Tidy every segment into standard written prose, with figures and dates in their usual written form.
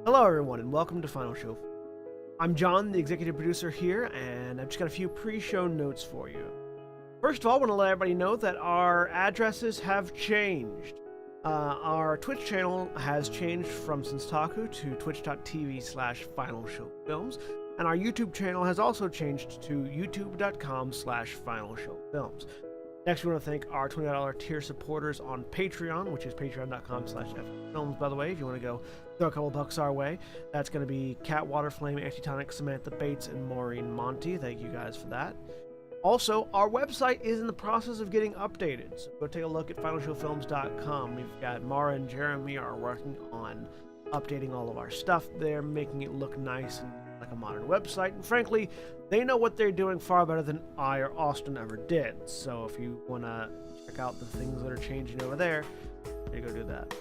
Hello, everyone, and welcome to Final Show. I'm John, the executive producer here, and I've just got a few pre-show notes for you. First of all, I want to let everybody know that our addresses have changed. Our Twitch channel has changed from Senstaku to twitch.tv/FinalShowFilms, and our YouTube channel has also changed to youtube.com/FinalShowFilms. Next, we want to thank our $20 tier supporters on Patreon, which is patreon.com/FFilms, by the way, if you want to go throw a couple bucks our way. That's going to be Cat, Waterflame, Antitonic, Samantha Bates, and Maureen Montee. Thank you guys for that. Also, our website is in the process of getting updated, so go take a look at finalshowfilms.com. We've got Mara and Jeremy are working on updating all of our stuff there, making it look nice and like a modern website, and frankly, they know what they're doing far better than I or Austin ever did. So if you want to check out the things that are changing over there, you go do that.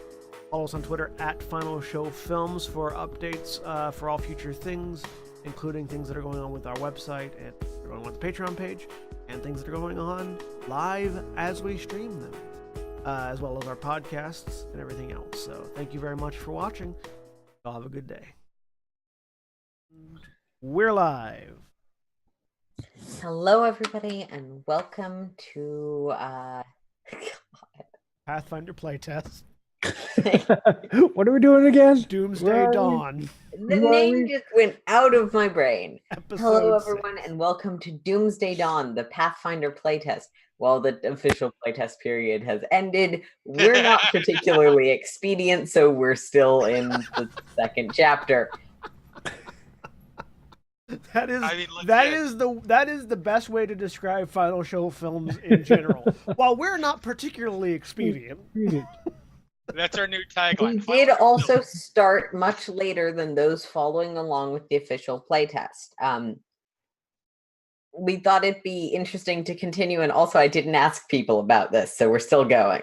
Follow us on Twitter at Final Show Films for updates for all future things, including things that are going on with our website and going on with the Patreon page, and things that are going on live as we stream them, as well as our podcasts and everything else. So thank you very much for watching. Y'all have a good day. We're live. Hello, everybody, and welcome to Pathfinder Playtest. What are we doing again? Doomsday Dawn. The name just went out of my brain. Episode Hello, 6. everyone, and welcome to Doomsday Dawn, the Pathfinder playtest. While the official playtest period has ended, we're not particularly expedient, so we're still in the second chapter. That is the best way to describe Final Show Films in general. While we're not particularly expedient. That's our new tagline. We did also start much later than those following along with the official playtest. We thought it'd be interesting to continue, and also I didn't ask people about this, so we're still going.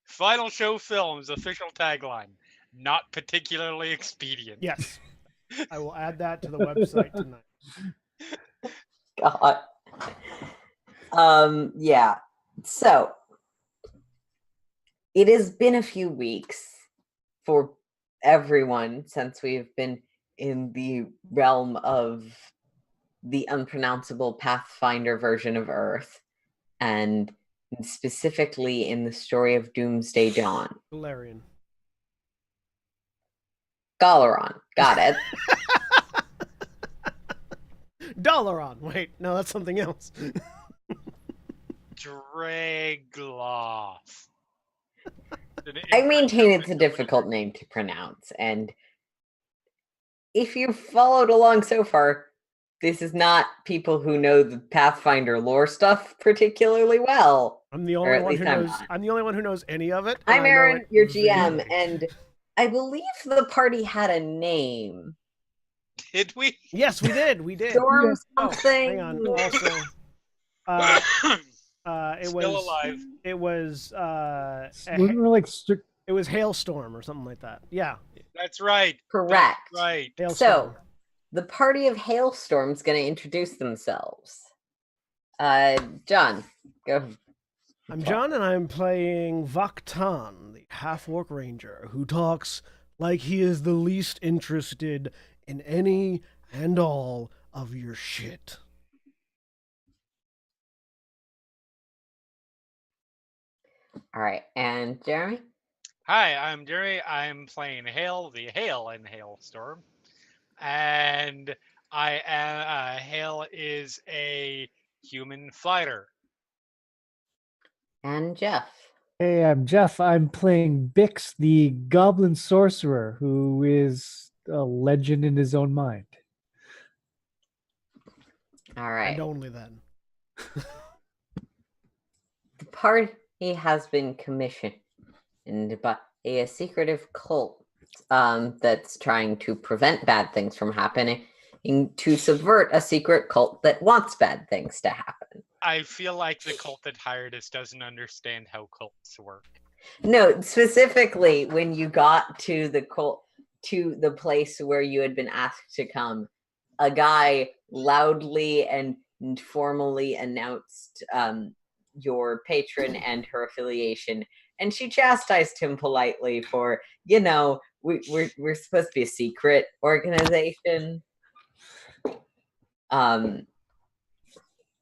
Final Show Films official tagline: not particularly expedient. Yes. I will add that to the website tonight. God. Yeah. So it has been a few weeks for everyone since we've been in the realm of the unpronounceable Pathfinder version of Earth, and specifically in the story of Doomsday Dawn. Galarian. Galaron. Got it. Dalaran. Wait, no, that's something else. Dragloff. I maintain it's a difficult name to pronounce, and if you've followed along so far, this is not people who know the Pathfinder lore stuff particularly well. I'm the only one who knows. I'm the only one who knows any of it. I'm Aaron, your GM, and I believe the party had a name. Did we? Yes, we did. We did. Storm something. Hang on. Also, it Still was alive. It was it was Hailstorm or something like that. Yeah. That's right. Correct. That's right. Hailstorm. So the party of Hailstorm's going to introduce themselves. John, go. I'm John, and I'm playing Vaktan, the half-orc ranger, who talks like he is the least interested in any and all of your shit. All right, and Jeremy? Hi, I'm Jerry. I'm playing Hail, the Hail in Hailstorm. And I am Hail is a human fighter. And Jeff. Hey, I'm Jeff. I'm playing Bix, the goblin sorcerer, who is a legend in his own mind. All right. And only then. The party has been commissioned by a secretive cult that's trying to prevent bad things from happening, to subvert a secret cult that wants bad things to happen. I feel like the cult that hired us doesn't understand how cults work. No, specifically when you got to the cult, to the place where you had been asked to come, a guy loudly and formally announced your patron and her affiliation, and she chastised him politely for, we're supposed to be a secret organization.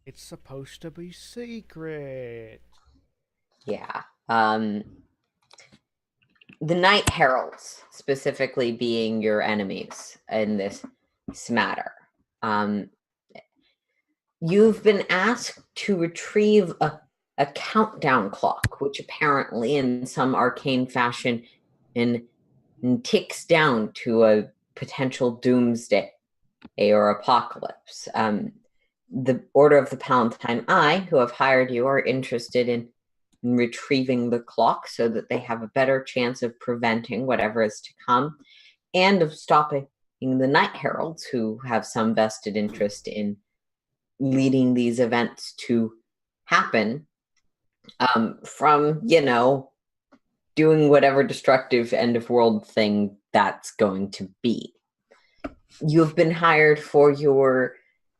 It's supposed to be secret. Yeah. The Night Heralds, specifically being your enemies in this matter. You've been asked to retrieve a countdown clock, which apparently, in some arcane fashion, ticks down to a potential doomsday or apocalypse. The Order of the Palatine Eye, who have hired you, are interested in retrieving the clock so that they have a better chance of preventing whatever is to come and of stopping the Night Heralds, who have some vested interest in leading these events to happen, from, doing whatever destructive end of world thing that's going to be. You've been hired for your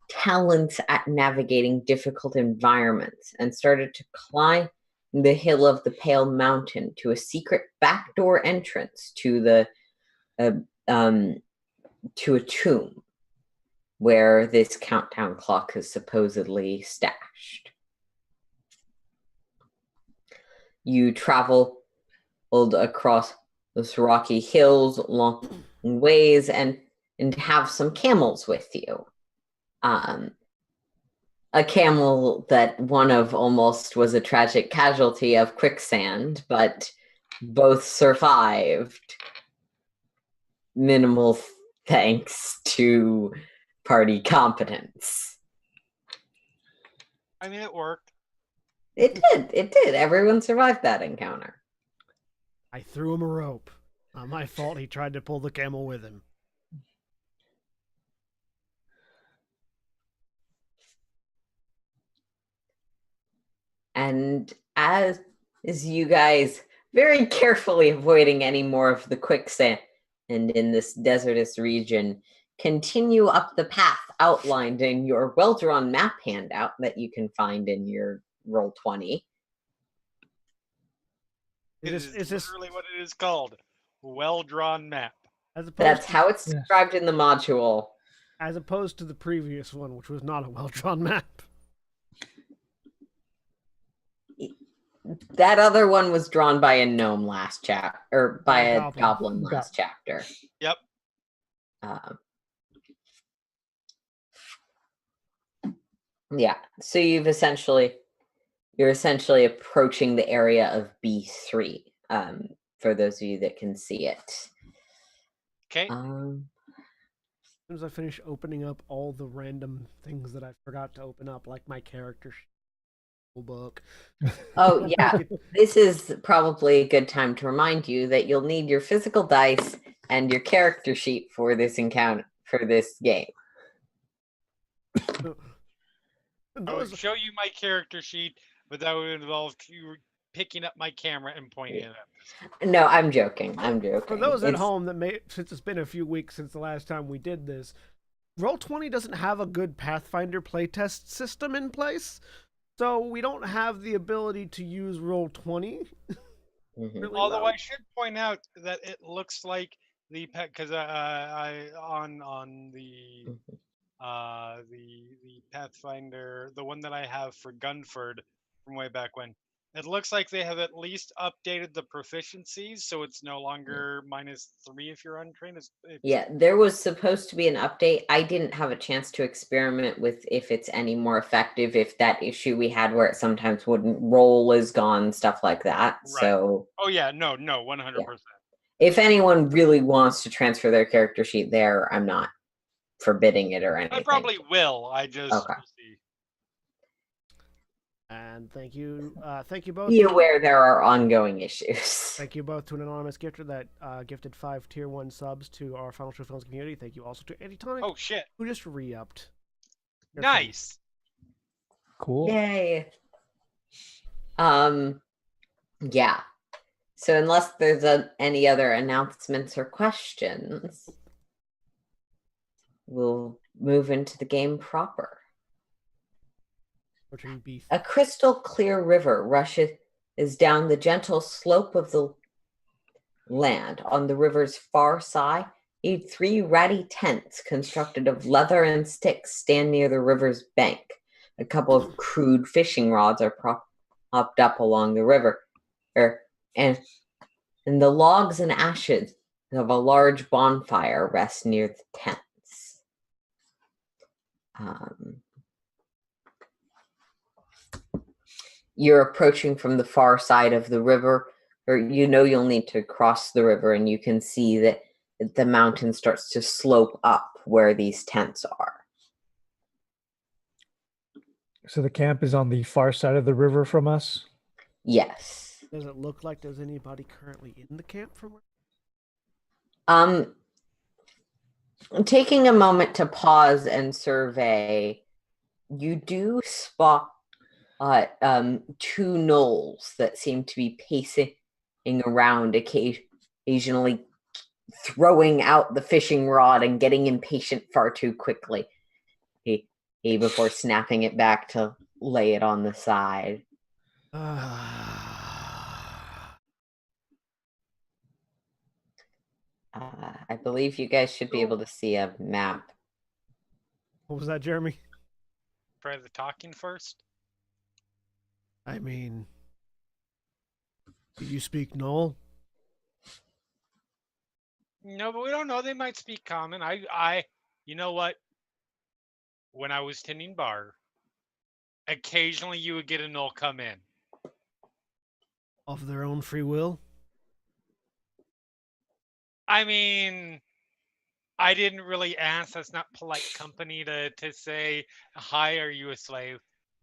talents at navigating difficult environments and started to climb the hill of the Pale Mountain to a secret backdoor entrance to to a tomb where this countdown clock is supposedly stashed. You traveled across those rocky hills, long ways, and have some camels with you. A camel that one of almost was a tragic casualty of quicksand, but both survived. Minimal thanks to party competence. I mean, it worked. It did. Everyone survived that encounter. I threw him a rope. Not my fault. He tried to pull the camel with him. And as you guys very carefully avoiding any more of the quicksand and in this desertous region, continue up the path outlined in your well-drawn map handout that you can find in your Roll20. Is this literally what it is called. Well-drawn map. That's how it's described in the module. As opposed to the previous one, which was not a well-drawn map. That other one was drawn by a gnome last chapter, or by a goblin last chapter. Yep. Yeah. So you're essentially approaching the area of B3. For those of you that can see it. Okay. As soon as I finish opening up all the random things that I forgot to open up, like my character book. Oh, yeah. This is probably a good time to remind you that you'll need your physical dice and your character sheet for this encounter, for this game. I would show you my character sheet, but that would involve you picking up my camera and pointing it at. No, I'm joking. For those at home since it's been a few weeks since the last time we did this, Roll20 doesn't have a good Pathfinder playtest system in place. So we don't have the ability to use Roll20. Really Although well. I should point out that it looks like the because I on the Pathfinder, the one that I have for Gunford from way back when, it looks like they have at least updated the proficiencies, so it's no longer -3 if you're untrained. Yeah, there was supposed to be an update. I didn't have a chance to experiment with if it's any more effective, if that issue we had where it sometimes wouldn't roll is gone, stuff like that. Right. So. Oh yeah, no, 100%. Yeah. If anyone really wants to transfer their character sheet there, I'm not forbidding it or anything. I probably will. I just okay. See. And thank you both. Be aware there are ongoing issues. Thank you both to an anonymous gifter that gifted 5 tier 1 subs to our Final Show Films community. Thank you also to Antitonic. Oh shit! Who just re-upped. Nice. Cool. Yay. Yeah. So unless there's any other announcements or questions, we'll move into the game proper. A crystal clear river rushes down the gentle slope of the land. On the river's far side, 3 ratty tents constructed of leather and sticks stand near the river's bank. A couple of crude fishing rods are propped up along the river, and the logs and ashes of a large bonfire rest near the tents. You're approaching from the far side of the river, or you'll need to cross the river, and you can see that the mountain starts to slope up where these tents are. So the camp is on the far side of the river from us? Yes. Does it look like there's anybody currently in the camp from where? Taking a moment to pause and survey, you do spot 2 gnolls that seem to be pacing around, occasionally throwing out the fishing rod and getting impatient far too quickly before snapping it back to lay it on the side. I believe you guys should be able to see a map. What was that, Jeremy? Try the talking first. I mean, do you speak Gnoll? No, but we don't know. They might speak common. You know what? When I was tending bar, occasionally you would get a gnoll come in. Of their own free will? I mean, I didn't really ask. That's not polite company to say, hi, are you a slave?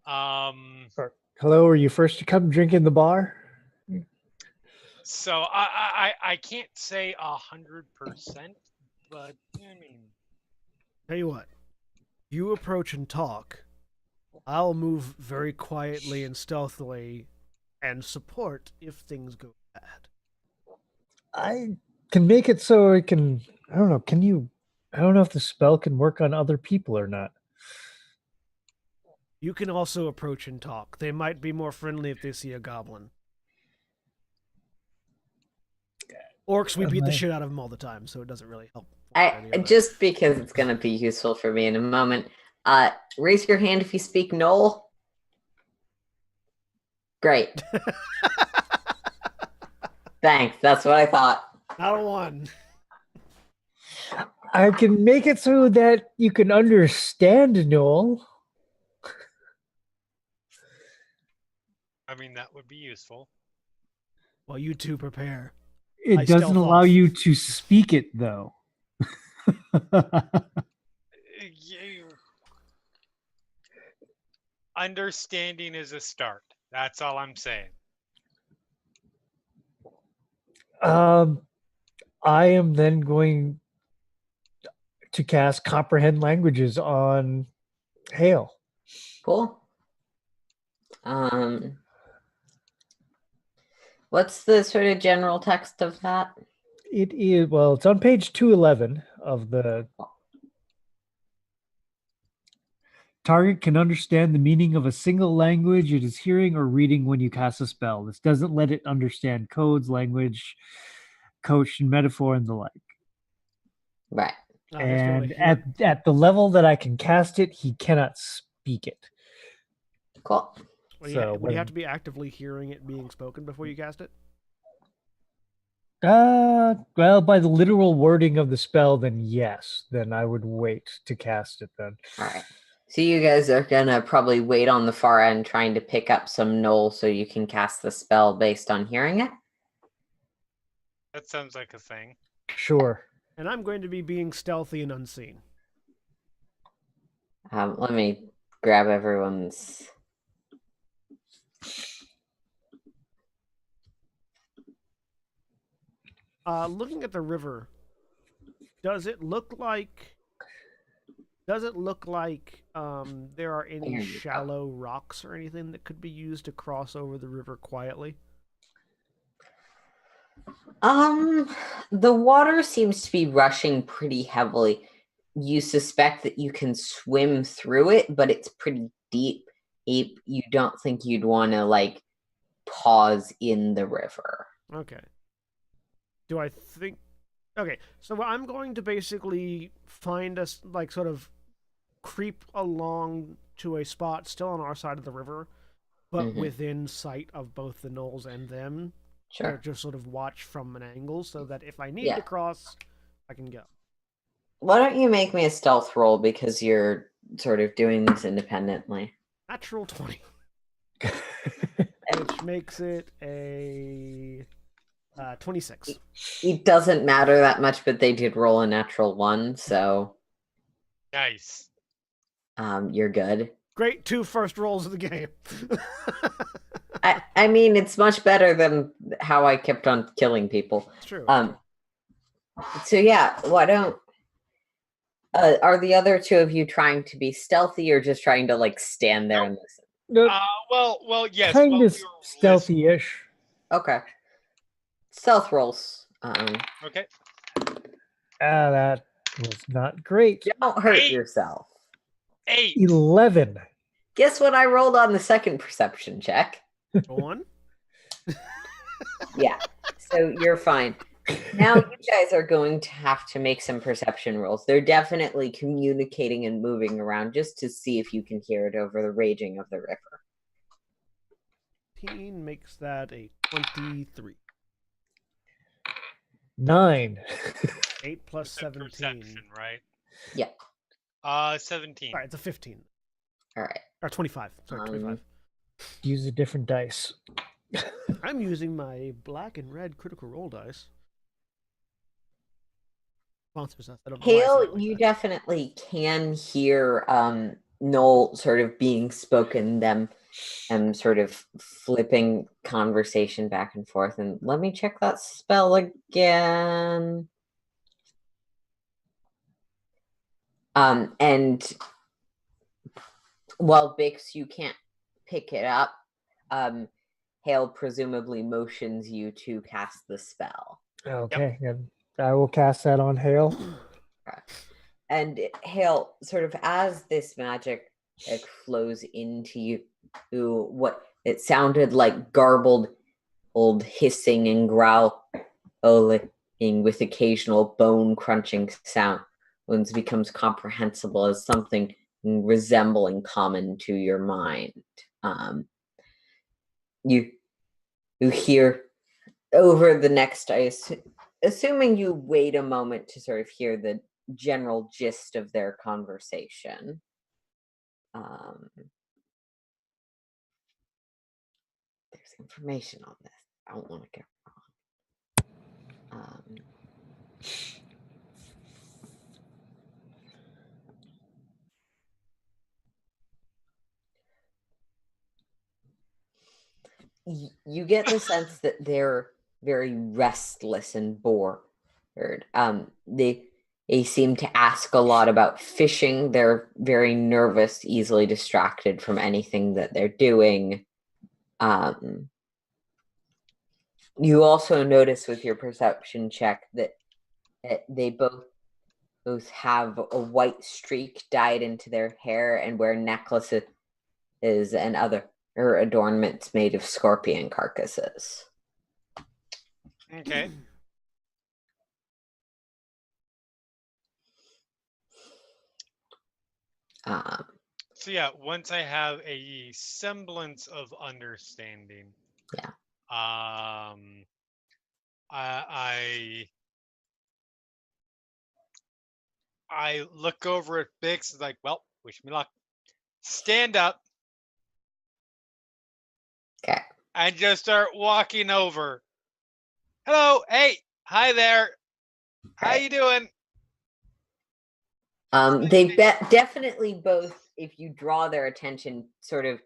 Hello, are you first to come drink in the bar? So I can't say 100%, but I mean, Tell you what, you approach and talk. I'll move very quietly and stealthily and support if things go bad. I can make it so it can, I don't know, I don't know if the spell can work on other people or not. You can also approach and talk. They might be more friendly if they see a goblin. Orcs, we beat the shit out of them all the time, so it doesn't really help. Just because it's going to be useful for me in a moment. Raise your hand if you speak Gnoll. Great. Thanks. That's what I thought. Not a one. I can make it so that you can understand Noel. I mean, that would be useful. Well, you two prepare. It doesn't allow you to speak it, though. Understanding is a start. That's all I'm saying. I am then going to cast Comprehend Languages on Hale. Cool. What's the sort of general text of that? It is, well, it's on page 211 of the... Target can understand the meaning of a single language it is hearing or reading when you cast a spell. This doesn't let it understand codes, language, coach, and metaphor, and the like. Right. And at the level that I can cast it, he cannot speak it. Cool. Well, would you have to be actively hearing it being spoken before you cast it? Well, by the literal wording of the spell, then yes. Then I would wait to cast it then. All right. So you guys are going to probably wait on the far end trying to pick up some Gnoll so you can cast the spell based on hearing it? That sounds like a thing. Sure. And I'm going to be being stealthy and unseen. Let me grab everyone's... Looking at the river, does it look like there are any shallow rocks or anything that could be used to cross over the river quietly? The water seems to be rushing pretty heavily. You suspect that you can swim through it, but it's pretty deep. You don't think you'd want to pause in the river. Okay. do I think? Okay, so I'm going to basically find us like sort of creep along to a spot still on our side of the river, but Mhm. within sight of both the gnolls and them. Or Sure. just sort of watch from an angle so that if I need Yeah. to cross, I can go. Why don't you make me a stealth roll because you're sort of doing this independently? Natural 20, which makes it a 26. It doesn't matter that much, but they did roll a natural 1, so Nice. you're good. Great 2 first rolls of the game. I mean, it's much better than how I kept on killing people. It's true. So yeah, why don't are the other two of you trying to be stealthy or just trying to like stand there and listen? Well, yes. Kind well, of we were stealthy-ish. Okay. Stealth rolls. Okay. That was not great. Don't hurt 8. yourself. 8. 11. Guess what I rolled on the second perception check? Go on. Yeah. So you're fine. Now you guys are going to have to make some perception rolls. They're definitely communicating and moving around just to see if you can hear it over the raging of the river. 18 makes that a 23. 9. 8 plus You said 17. Perception, right? Yeah. 17. All right, it's a 15. All right. Or 25. Sorry, 25. Use a different dice. I'm using my black and red critical roll dice. Sponsors us. I don't know why I said it Hale, like you that. definitely can hear Noel sort of being spoken, them sort of flipping conversation back and forth. And let me check that spell again. And while Bix, you can't pick it up, Hale presumably motions you to cast the spell. Okay, and I will cast that on Hale. And Hale, sort of as this magic flows into you, what it sounded like garbled old hissing and growling with occasional bone crunching sounds becomes comprehensible as something resembling common to your mind. You hear over the next, assuming you wait a moment to sort of hear the general gist of their conversation. There's information on this. I don't want to get wrong. You get the sense that they're very restless and bored. They seem to ask a lot about fishing. They're very nervous, easily distracted from anything that they're doing. You also notice with your perception check that they both have a white streak dyed into their hair and wear necklaces and other adornments made of scorpion carcasses. Okay. So yeah, once I have a semblance of understanding, Yeah. I look over at Bix, like, well, wish me luck. Stand up. Okay. And just start walking over. Hello, hey, hi there. How you doing? They definitely both, if you draw their attention, sort of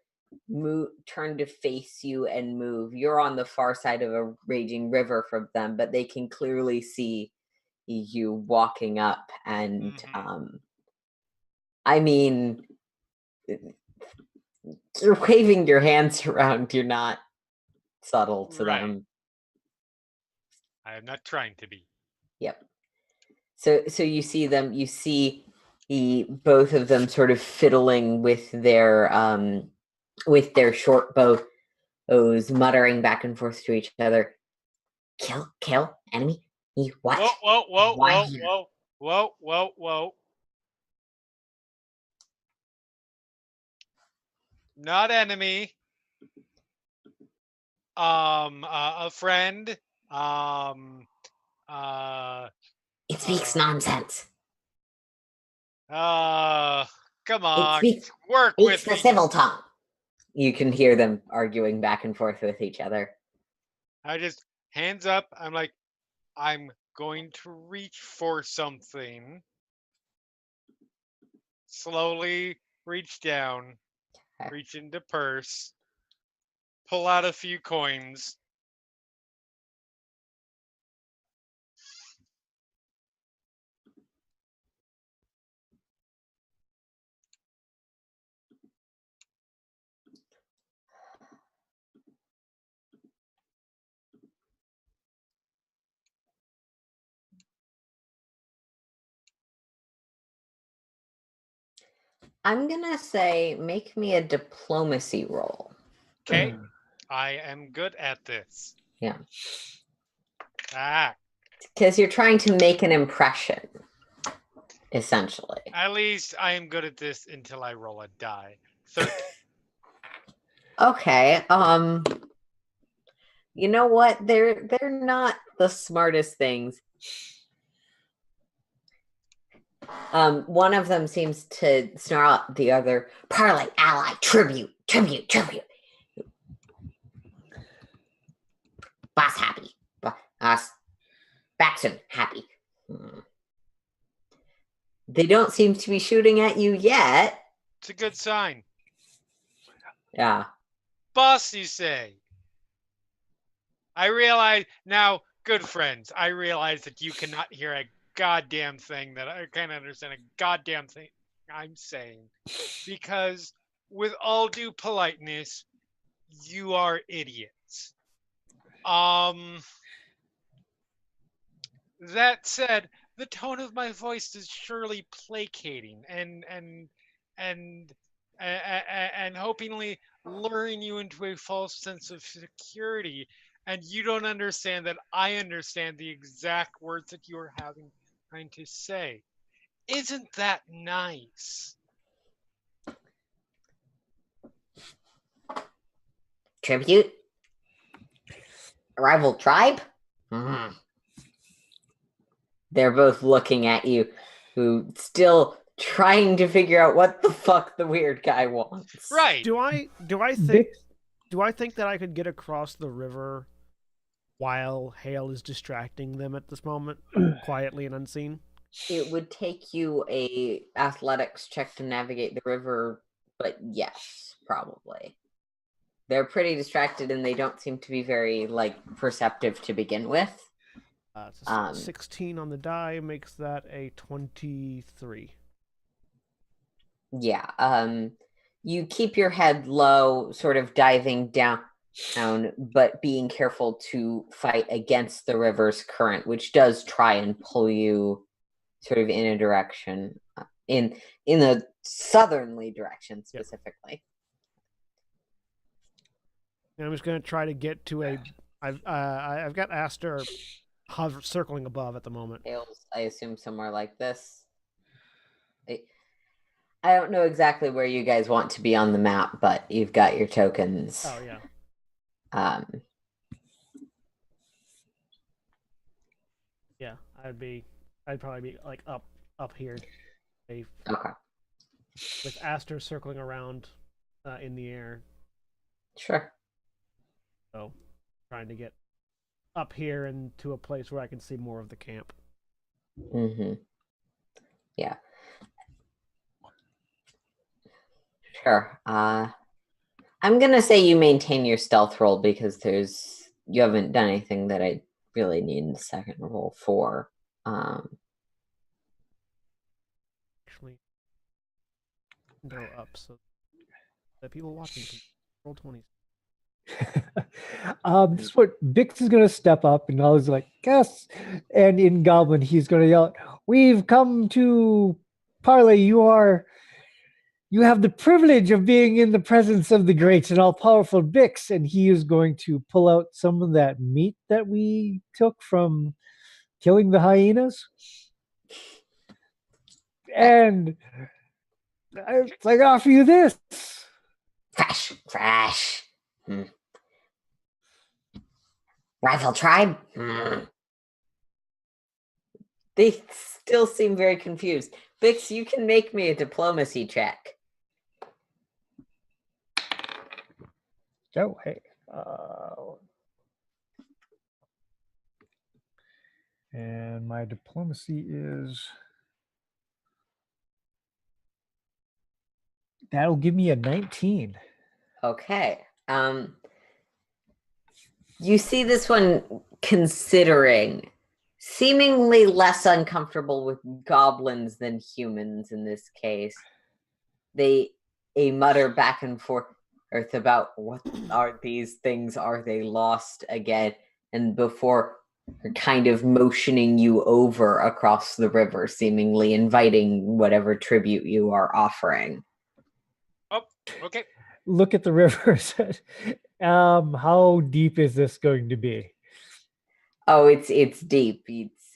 turn to face you and move. You're on the far side of a raging river from them, but they can clearly see you walking up. And I mean, you're waving your hands around. You're not subtle to them. I am not trying to be. Yep. So you see them. You see both of them sort of fiddling with their short bows, muttering back and forth to each other. Kill, enemy, What? Whoa. Not enemy. A friend. It speaks nonsense. Come on, speaks- work It's with the me. civil tongue. You can hear them arguing back and forth with each other. I just hands up. I'm like, I'm going to reach for something. Slowly reach down, Okay. reach into purse, pull out a few coins. I'm gonna say make me a diplomacy roll. Okay, I am good at this. Yeah. Because you're trying to make an impression, essentially. At least I am good at this until I roll a die. 13. Okay. You know what? They're not the smartest things. One of them seems to snarl at the other. Parley, ally, tribute. Boss happy. Baxton happy. They don't seem to be shooting at you yet. It's a good sign. Yeah. Boss, you say? I realize now, good friends, I realize that you cannot hear a goddamn thing that I can't understand a goddamn thing I'm saying. Because with all due politeness, you are idiots. That said, the tone of my voice is surely placating and hopingly luring you into a false sense of security, and you don't understand that I understand the exact words that you are trying to say. Isn't that nice? Tribute? Rival tribe? Mm. They're both looking at you, who still trying to figure out what the fuck the weird guy wants. Right. Do I think that I could get across the river while Hale is distracting them at this moment, quietly and unseen? It would take you a athletics check to navigate the river, but yes, probably. They're pretty distracted and they don't seem to be very perceptive to begin with. 16 on the die makes that a 23. Yeah. You keep your head low, sort of diving down, but being careful to fight against the river's current, which does try and pull you sort of in a direction, in the southerly direction specifically. And I'm just going to try to get to I've got Aster circling above at the moment. Hale's, I assume, somewhere like this. I don't know exactly where you guys want to be on the map, but you've got your tokens. Oh yeah. Yeah, I'd probably be up here. Okay. With Aster circling around in the air. Sure. So, trying to get up here and to a place where I can see more of the camp. Mm-hmm. Yeah. Sure. I'm gonna say you maintain your stealth roll because you haven't done anything that I really need a second roll for. Actually, go up so that people watching can roll 20s. This is what Bix is gonna step up and I was like, yes. And in Goblin, he's gonna yell, "We've come to parley. You have the privilege of being in the presence of the great and all-powerful Bix," and he is going to pull out some of that meat that we took from killing the hyenas. And I offer you this. Fresh. Rival tribe? They still seem very confused. Bix, you can make me a diplomacy check. Oh, hey. And my diplomacy is... That'll give me a 19. Okay. You see this one considering, seemingly less uncomfortable with goblins than humans in this case. They mutter back and forth about what are these things? Are they lost again? And before kind of motioning you over across the river, seemingly inviting whatever tribute you are offering. Oh, okay. Look at the river. How deep is this going to be? Oh, it's deep.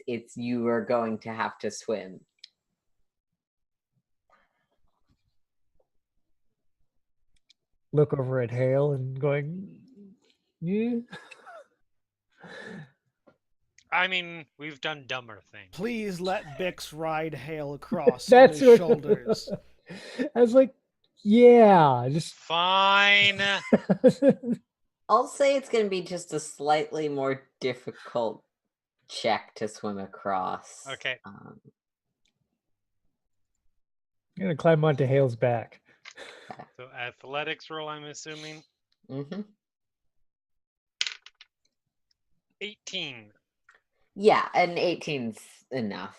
It's you are going to have to swim. Look over at Hale and going, yeah. I mean, we've done dumber things. Please let Bix ride Hale across on That's his what- shoulders. I was like, yeah, just Fine. I'll say it's going to be just a slightly more difficult check to swim across. Okay. I'm gonna climb onto Hale's back. So athletics roll, I'm assuming. 18. Yeah, an 18's enough.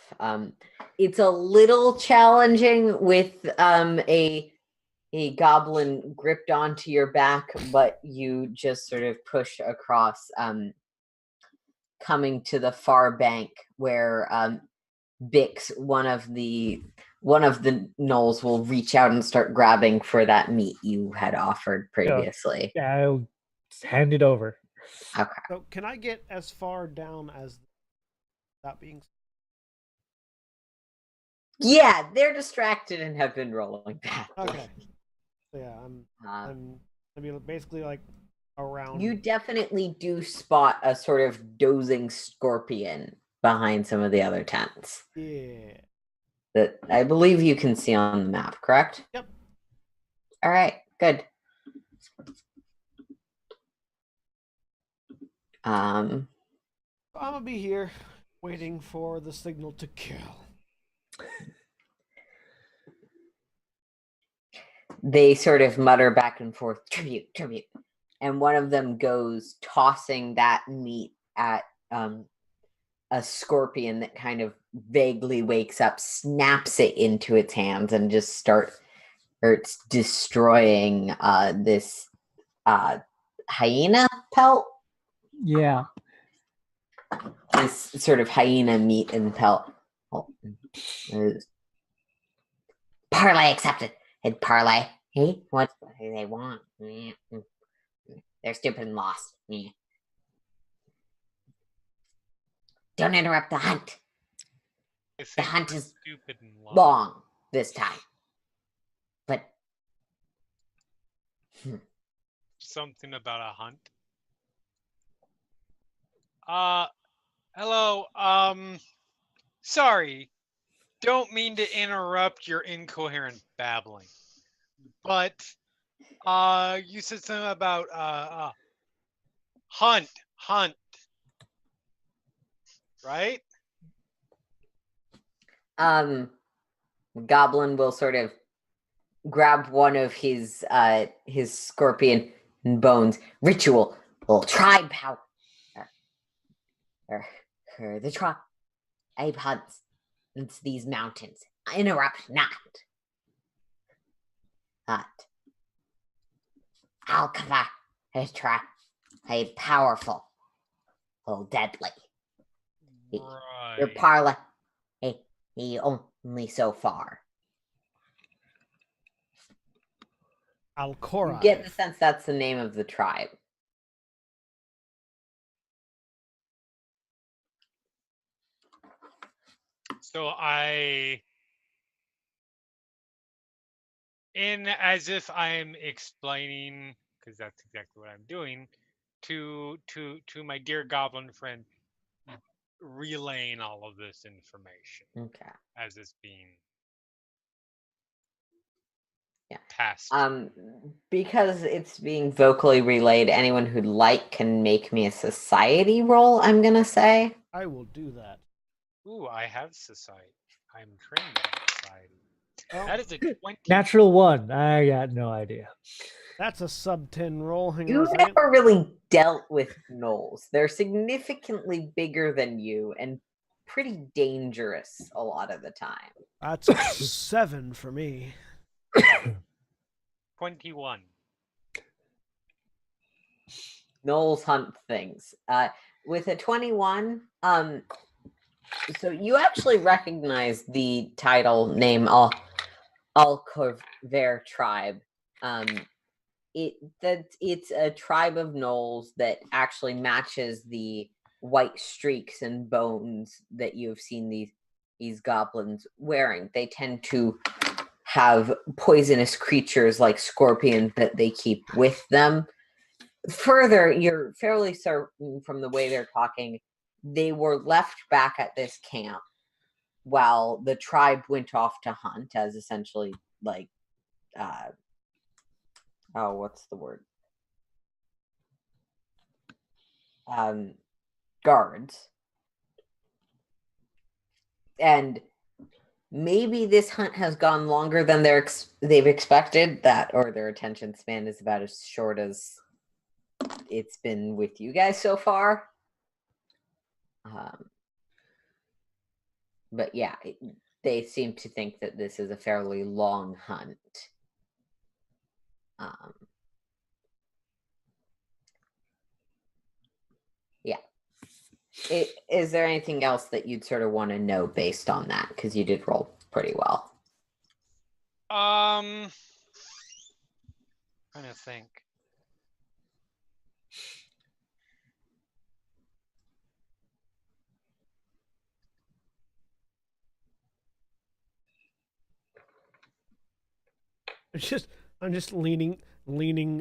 It's a little challenging with a goblin gripped onto your back, but you just sort of push across, coming to the far bank where Bix, one of the gnolls, will reach out and start grabbing for that meat you had offered previously. Yeah, I'll hand it over. Okay. So can I get as far down as that being? Yeah, they're distracted and have been rolling back. Okay. So yeah, I'm gonna be basically like around. You definitely do spot a sort of dozing scorpion behind some of the other tents. Yeah. That I believe you can see on the map, correct? Yep. All right, good. I'm gonna be here waiting for the signal to kill. They sort of mutter back and forth, tribute. And one of them goes tossing that meat at a scorpion that kind of vaguely wakes up, snaps it into its hands, and just starts destroying this hyena pelt. Yeah. This sort of hyena meat and pelt. Parlay accepted. And parlay. Hey, what do they want? They're stupid and lost. Don't interrupt the hunt. I The think hunt we're is stupid and lost. long this time. But Something about a hunt. Hello. Sorry. Don't mean to interrupt your incoherent babbling. But you said something about hunt. Right? Goblin will sort of grab one of his scorpion bones. Ritual or tribe power. The tribe hunts into these mountains. Interrupt not. Alcava is a powerful, deadly. Right. Your parla, he only so far. Alcora. You get the sense that's the name of the tribe. So as if I'm explaining, because that's exactly what I'm doing, to my dear goblin friend, relaying all of this information Okay. as it's being Yeah. passed. Because it's being vocally relayed, anyone who'd like can make me a society roll, I'm gonna say. I will do that. Ooh, I have society. I'm trained in society. Well, That is a 20. Natural 1. I got no idea. that's a sub 10 roll. Hang on You a second. never really dealt with gnolls. They're significantly bigger than you and pretty dangerous a lot of the time. That's a 7 for me. 21. Gnolls hunt things. With a 21, so you actually recognize the title name Alcover tribe. It's a tribe of gnolls that actually matches the white streaks and bones that you have seen these goblins wearing. They tend to have poisonous creatures like scorpions that they keep with them. Further, you're fairly certain from the way they're talking, they were left back at this camp while the tribe went off to hunt as essentially like what's the word? Guards. And maybe this hunt has gone longer than they've expected, or their attention span is about as short as it's been with you guys so far. But yeah, they seem to think that this is a fairly long hunt. Yeah. Is there anything else that you'd sort of want to know based on that? Because you did roll pretty well. Trying to think. I'm just leaning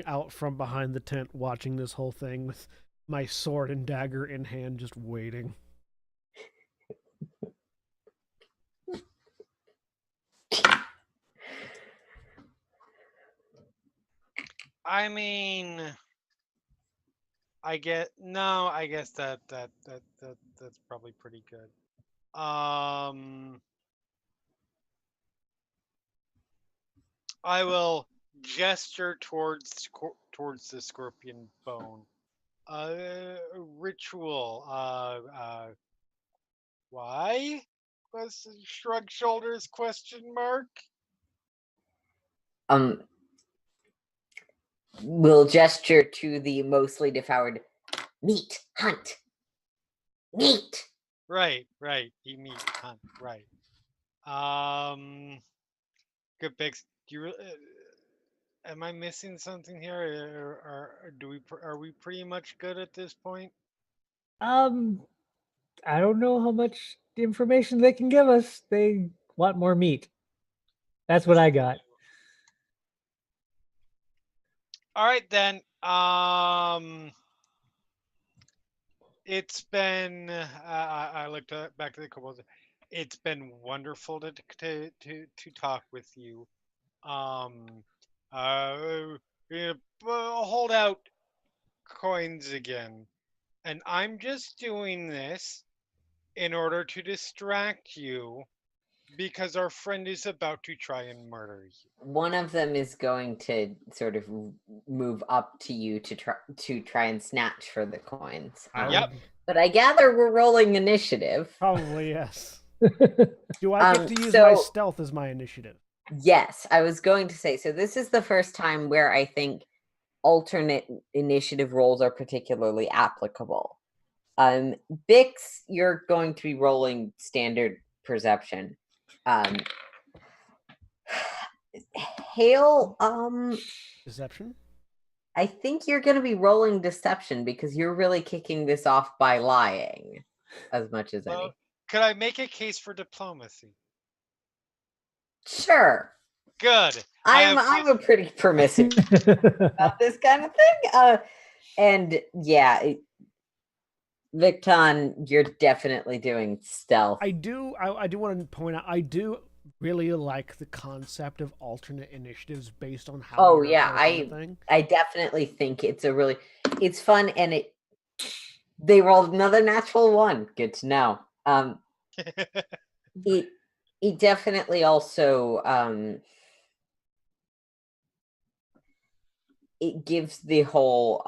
out from behind the tent, watching this whole thing with my sword and dagger in hand, just waiting. I mean, I guess that's probably pretty good. I will gesture towards the scorpion bone. Ritual. Why? Shrug shoulders? Question mark. We'll gesture to the mostly devoured meat hunt. Meat. Right. You mean hunt. Right. Good picks. Do you? Am I missing something here, or are we pretty much good at this point? I don't know how much information they can give us. They want more meat. That's what I got. All right then. It's been. I looked back to the couple. It's been wonderful to talk with you. Hold out coins again, and I'm just doing this in order to distract you because our friend is about to try and murder you. One of them is going to sort of move up to you to try and snatch for the coins. Yep. But I gather we're rolling initiative. Probably yes. Do I get to use my stealth as my initiative? Yes, I was going to say. So this is the first time where I think alternate initiative rolls are particularly applicable. Bix, you're going to be rolling standard perception. Hale, Deception? I think you're going to be rolling deception because you're really kicking this off by lying as much as any. Could I make a case for diplomacy? Sure. Good. I'm a pretty permissive about this kind of thing. And yeah, Victon, you're definitely doing stealth. I do want to point out, I do really like the concept of alternate initiatives based on how. Oh yeah, I definitely think it's fun, and they rolled another natural one. Good to know. It definitely also it gives the whole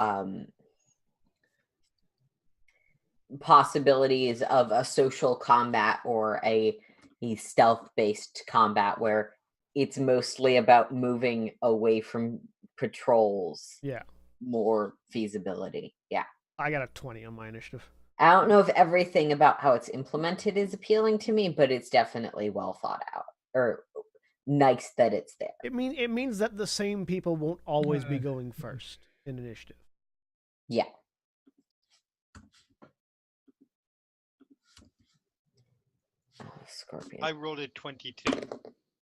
possibilities of a social combat or a stealth-based combat where it's mostly about moving away from patrols. Yeah. More feasibility. Yeah. I got a 20 on my initiative. I don't know if everything about how it's implemented is appealing to me, but it's definitely well thought out, or nice that it's there. It means that the same people won't always be going first in initiative. Yeah. Scorpion. I rolled a 22.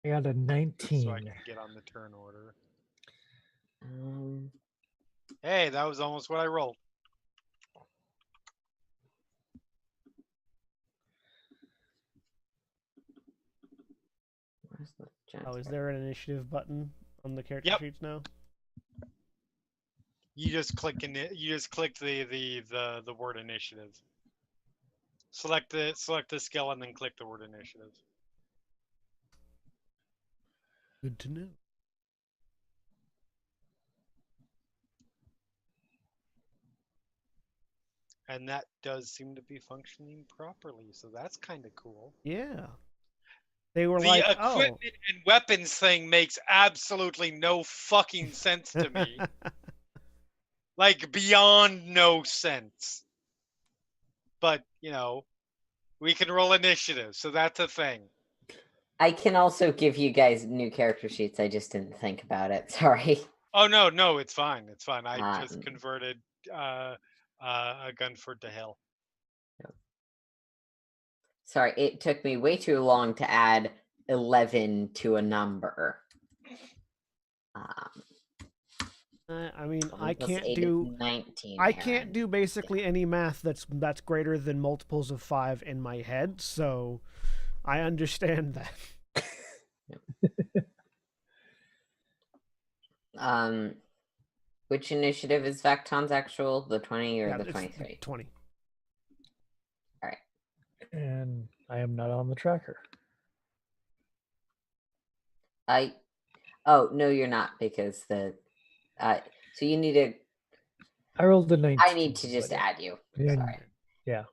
I got a 19. So I can get on the turn order. Hey, that was almost what I rolled. Oh, is there an initiative button on the character sheets now? You just click you just click the word initiative. Select the skill and then click the word initiative. Good to know. And that does seem to be functioning properly, so that's kind of cool. Yeah. They were the like, equipment and weapons thing makes absolutely no fucking sense to me. Like, beyond no sense. But, you know, we can roll initiative, so that's a thing. I can also give you guys new character sheets. I just didn't think about it. Sorry. Oh, no, it's fine. It's fine. I just converted a Gunford to hell. Sorry, it took me way too long to add 11 to a number. I mean, I can't do 19. I can't do basically any math that's greater than multiples of 5 in my head, so I understand that. Which initiative is Vacton's actual? The 20 or the 23? 20. All right. And I am not on the tracker. Oh, no, you're not, because so you need to. I rolled the 19. I need to just add you. Sorry. Yeah.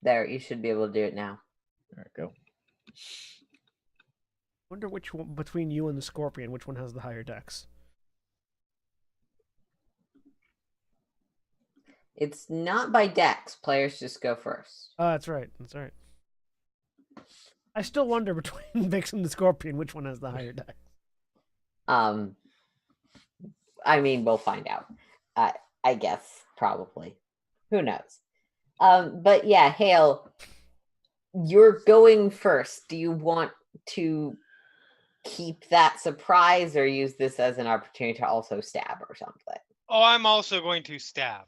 There, you should be able to do it now. There we go. Wonder which one between you and the Scorpion, which one has the higher dex? It's not by dex. Players just go first. Oh, that's right. That's right. I still wonder between Vix and the Scorpion, which one has the higher dex. I mean, we'll find out. I guess, probably. Who knows? But yeah, Hale, you're going first. Do you want to keep that surprise or use this as an opportunity to also stab or something? Oh, I'm also going to stab.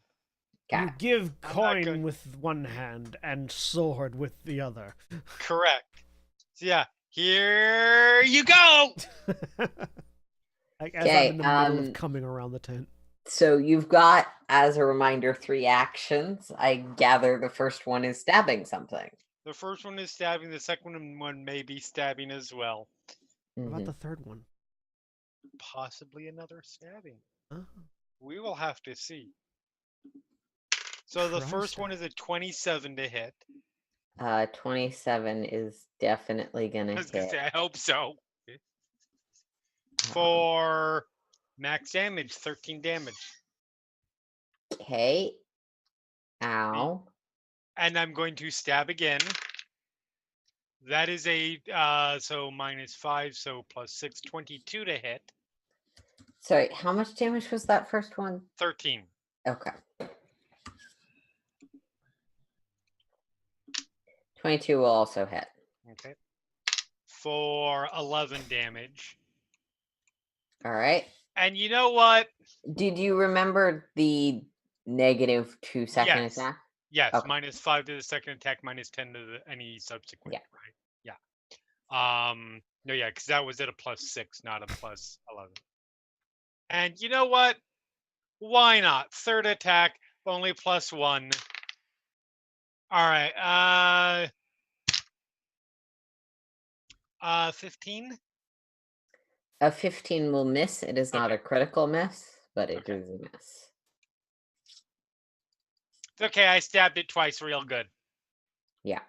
You give coin with one hand and sword with the other. Correct. So yeah, here you go! As I'm in the middle of coming around the tent. So you've got, as a reminder, 3 actions. I gather the first one is stabbing something. The first one is stabbing. The second one may be stabbing as well. What about the third one? Possibly another stabbing. Oh. We will have to see. So the first one is a 27 to hit. 27 is definitely going to hit. I hope so. For max damage, 13 damage. Okay. Ow. And I'm going to stab again. That is a, so -5, so +6, 22 to hit. Sorry, how much damage was that first one? 13. Okay. 22 will also hit. Okay. For 11 damage. All right. And you know what? Did you remember the -2 second Yes. attack? Yes, Okay. -5 to the second attack, -10 to any subsequent. Yeah. Right. Yeah. No, yeah, because that was at a +6, not a +11. And you know what? Why not? Third attack, only +1. All right. 15. A 15 will miss. It is not Okay. a critical miss, but it Okay. is a miss. It's okay. I stabbed it twice, real good. Yeah.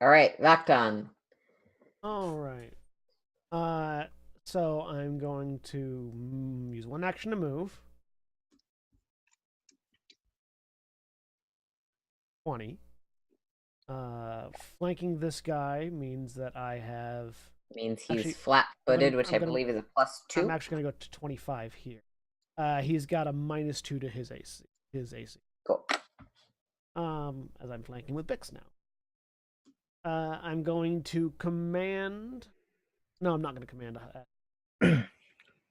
All right, Vaktan. All right. So I'm going to use one action to move. 20. Flanking this guy means that I have. Means he's Actually, flat-footed, which I'm I gonna- believe is a +2. I'm actually going to go to 25 here. He's got a -2 to his AC. Cool. As I'm flanking with Bix now. I'm going to command. No, I'm not going to command.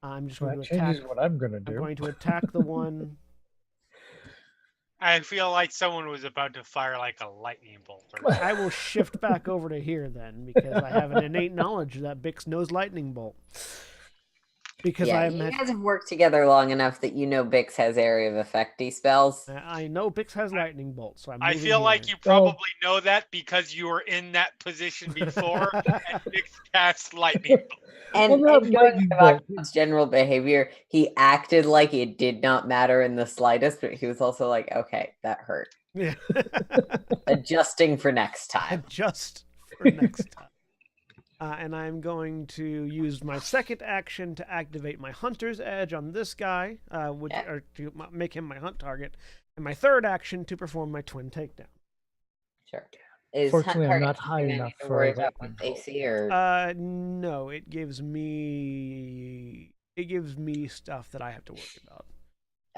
I'm just going That to attack. changes what I'm gonna do. I'm going to attack the one. I feel like someone was about to fire like a lightning bolt. Or I will shift back over to here then, because I have an innate knowledge that Bix knows lightning bolt. Because Yeah, I'm you guys have worked together long enough that you know Bix has area of effecty spells. I know Bix has lightning bolt, so I'm. I moving feel like here. you probably know that because you were in that position before and Nick cast lightning bolt. And, Well, and not knowing lightning about bolt. Vaktan's general behavior, he acted like it did not matter in the slightest, but he was also like, okay, that hurt. Yeah. Adjusting for next time. Adjust for next time. And I'm going to use my second action to activate my Hunter's Edge on this guy, or to make him my hunt target, and my third action to perform my twin takedown. Sure. Is Fortunately, Hunt I'm not target high something I enough need to for worry a about lightning with bolt. AC or No, it gives me stuff that I have to worry about.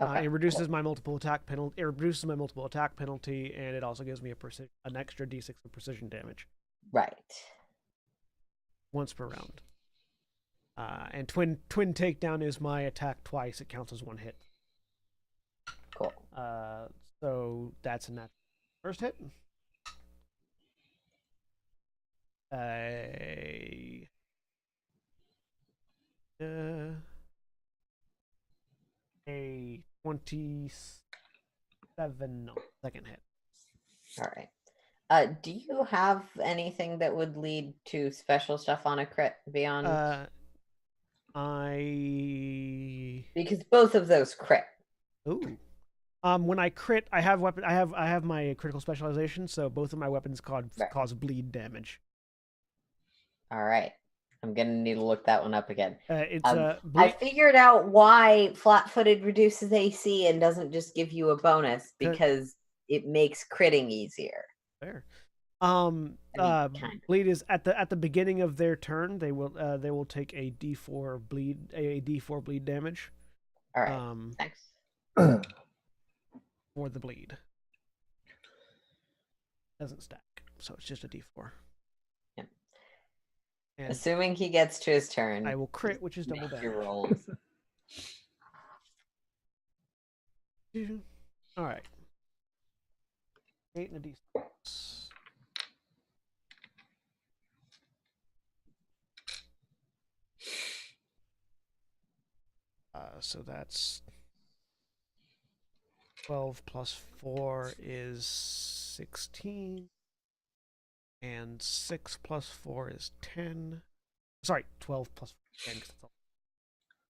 okay, It reduces cool. my multiple attack penalty. It reduces my multiple attack penalty, and it also gives me an extra d6 of precision damage Right. once per round. And twin takedown is my attack twice. It counts as one hit. Cool. So that's a natural first hit. A 27 second hit. All right. Do you have anything that would lead to special stuff on a crit beyond? Because both of those crit. Ooh. When I crit, I have my critical specialization, so both of my weapons cause bleed damage. All right. I'm gonna need to look that one up again. I figured out why flat-footed reduces AC and doesn't just give you a bonus because it makes critting easier. Fair. Kind Bleed is at the beginning of their turn. They will take a D4 bleed damage. All right. Thanks. For the bleed. Doesn't stack, so it's just a D4. Yeah. And assuming he gets to his turn, I will crit, which is double damage. Rolls. All right. 8 and a D6. So that's 12 plus 4 is 16. And 6 plus 4 is 10. Sorry, 12 plus 4 is 10.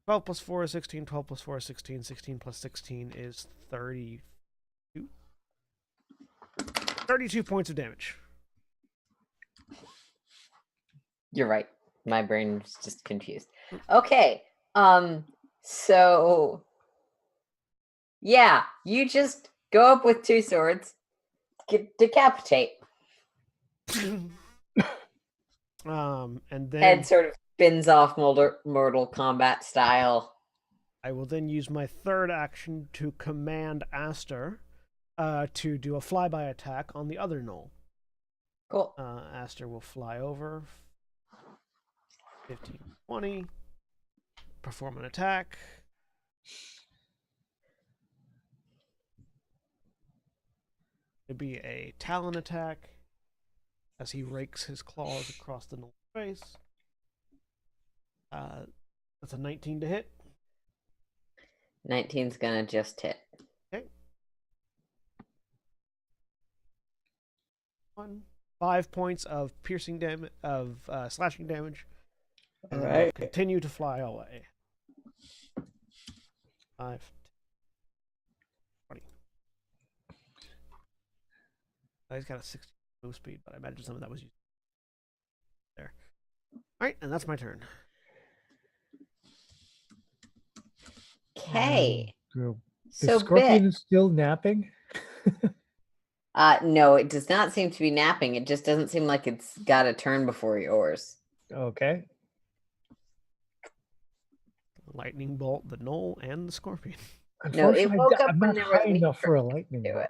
12 plus 4 is 16. 12 plus 4 is 16. 16 plus 16 is 32. 32 points of damage. You're right. My brain's just confused. Okay. So yeah, you just go up with 2 swords, decapitate. And then Head sort of spins off Mortal Kombat style. I will then use my third action to command Aster to do a flyby attack on the other knoll. Cool. Aster will fly over. 15, 20. Perform an attack. It'd be a talon attack as he rakes his claws across the Gnoll's face. That's a 19 to hit. 19's gonna just hit. Okay. 5 points of piercing damage, slashing damage. All And right. continue to fly away. 5, 20. He's got a 60 move speed, but I imagine some of that was used there. All right, and that's my turn. Okay. The So scorpion Bit. is still napping. No, it does not seem to be napping. It just doesn't seem like it's got a turn before yours. Okay. Lightning bolt, the gnoll, and the scorpion. No, it Unfortunately, woke up I'm when not there was high meat enough for a to lightning bolt. it.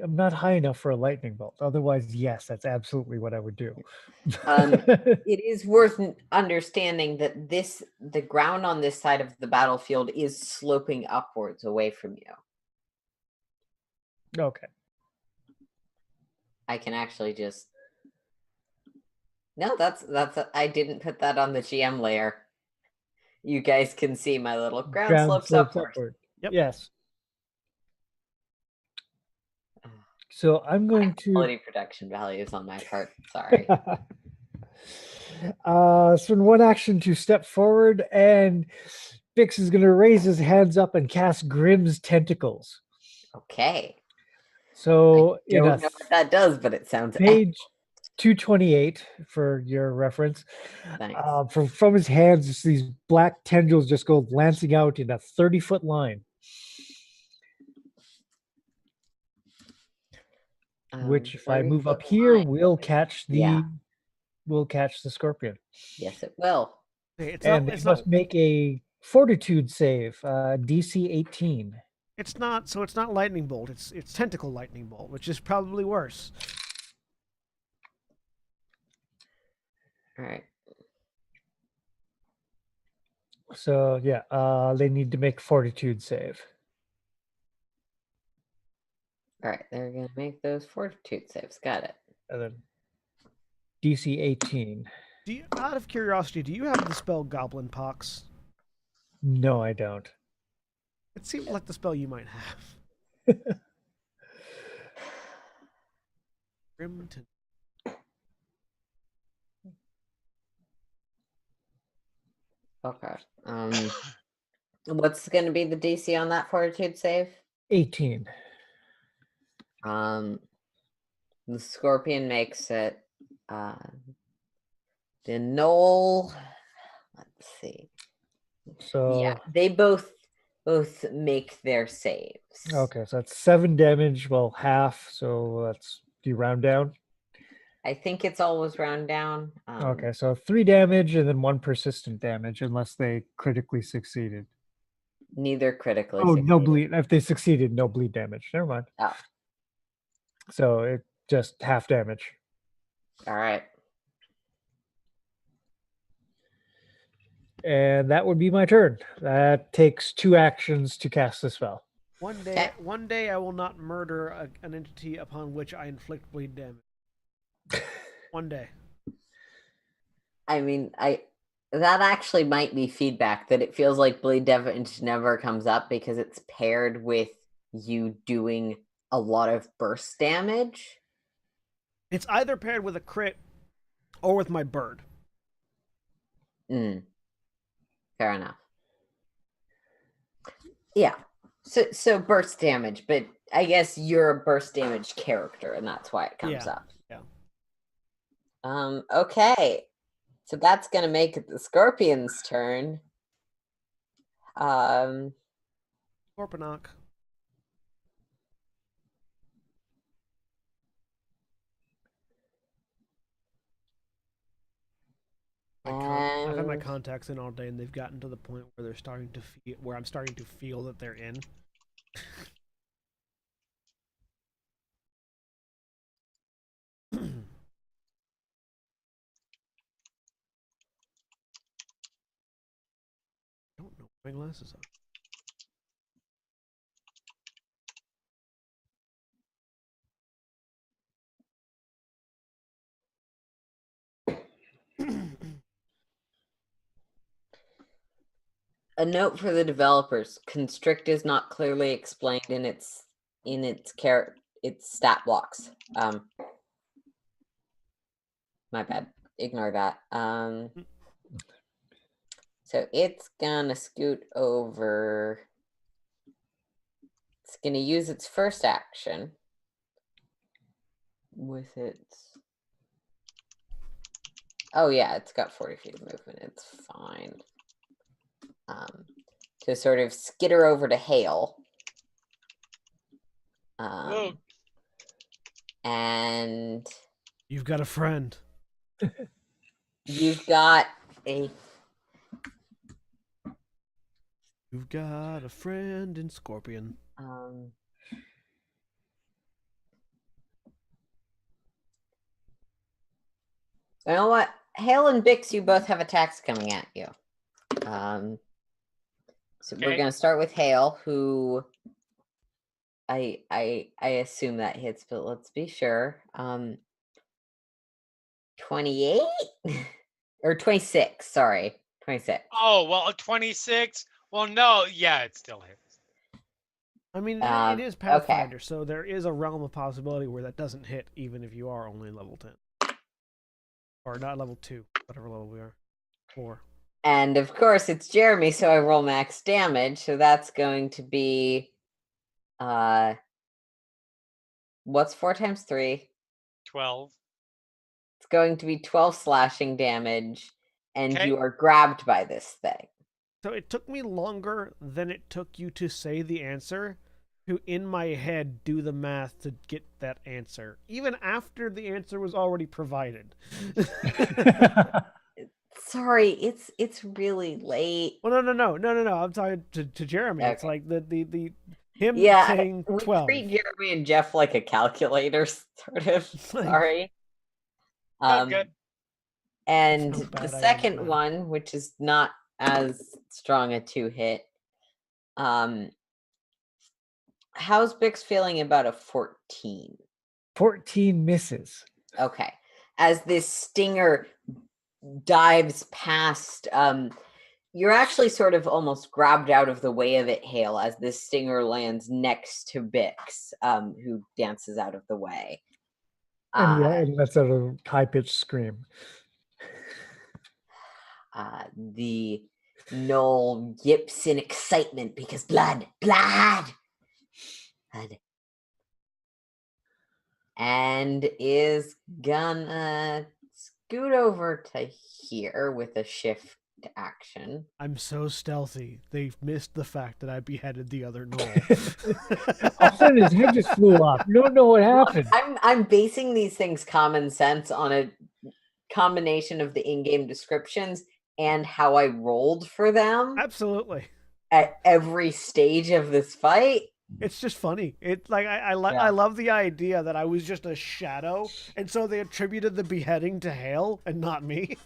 I'm not high enough for a lightning bolt. Otherwise, yes, that's absolutely what I would do. It is worth understanding that the ground on this side of the battlefield is sloping upwards away from you. Okay. I can actually just. No, I didn't put that on the GM layer. You guys can see my little ground slopes upward. Yep. Yes. So I'm going to Quality production values on my part. Sorry. so in one action to step forward, and Bix is going to raise his hands up and cast Grimm's Tentacles. Okay. So I don't know what that does, but it sounds page 228 for your reference. Thanks. From his hands, these black tendrils just go lancing out in a 30-foot line. Which, if I move up here, will catch the scorpion. Yes, it will. It's must make a fortitude save, DC 18. It's not lightning bolt. It's tentacle lightning bolt, which is probably worse. All right. So yeah, they need to make fortitude save. All right, they're gonna make those fortitude saves. Got it. And then DC 18. Out of curiosity, do you have the spell Goblin Pox? No, I don't. It seems like the spell you might have. Grimton. Okay. What's going to be the DC on that fortitude save? 18. The scorpion makes it. The gnoll. Let's see. So yeah, they both make their saves. Okay, so that's 7 damage. Well, half. So do you round down? I think it's always round down. Okay, so 3 damage and then 1 persistent damage, unless they critically succeeded. Neither critically. Oh, succeeded. no bleed. If they succeeded, no bleed damage. Never mind. Oh. So it just half damage. All right. And that would be my turn. That takes 2 actions to cast the spell. One day I will not murder an entity upon which I inflict bleed damage. One day. I mean, that actually might be feedback that it feels like bleed damage never comes up because it's paired with you doing a lot of burst damage. It's either paired with a crit or with my bird. Fair enough. Yeah. So burst damage, but I guess you're a burst damage character, and that's why it comes up. Yeah. Okay. So that's gonna make it the scorpion's turn. Corponok. I've had my contacts in all day, and they've gotten to the point where they're starting to where I'm starting to feel that they're in. My glasses on. A note for the developers: constrict is not clearly explained in its stat blocks. My bad. Ignore that. So it's gonna scoot over. It's gonna use its first action with its. Oh yeah, it's got 40 feet of movement. It's fine. To sort of skitter over to Hale. And You've got a friend. You've got a friend in Scorpion. You know what? Hale and Bix, you both have attacks coming at you. So we're gonna start with Hale, who I assume that hits, but let's be sure. 28 or 26, sorry. 26. Oh, well, a 26. Well, no, yeah, it still hits. I mean, it is Pathfinder, okay. so there is a realm of possibility where that doesn't hit, even if you are only level 10. Or not level 2, whatever level we are. 4. And of course, it's Jeremy, so I roll max damage. So that's going to be, what's 4 times 3? 12. It's going to be 12 slashing damage, and Okay. you are grabbed by this thing. So it took me longer than it took you to say the answer to, in my head, do the math to get that answer, even after the answer was already provided. Sorry, it's really late. Well, no. I'm talking to Jeremy. Okay. It's like the him saying 12. We treat Jeremy and Jeff like a calculator, sort of. Sorry. Good. And the second one, which is not as strong a 2-hit. How's Bix feeling about a 14? 14 misses. Okay. As this stinger dives past, you're actually sort of almost grabbed out of the way of it, Hale, as this stinger lands next to Bix, who dances out of the way. And lets out a high-pitched scream. The Knoll yips in excitement because blood. And is gonna scoot over to here with a shift action. I'm so stealthy. They've missed the fact that I beheaded the other Knoll. All of a sudden his head just flew off. You don't know what happened. I'm basing these things common sense on a combination of the in-game descriptions and how I rolled for them. Absolutely. At every stage of this fight. It's just funny. It's like I love the idea that I was just a shadow, and so they attributed the beheading to Hale and not me.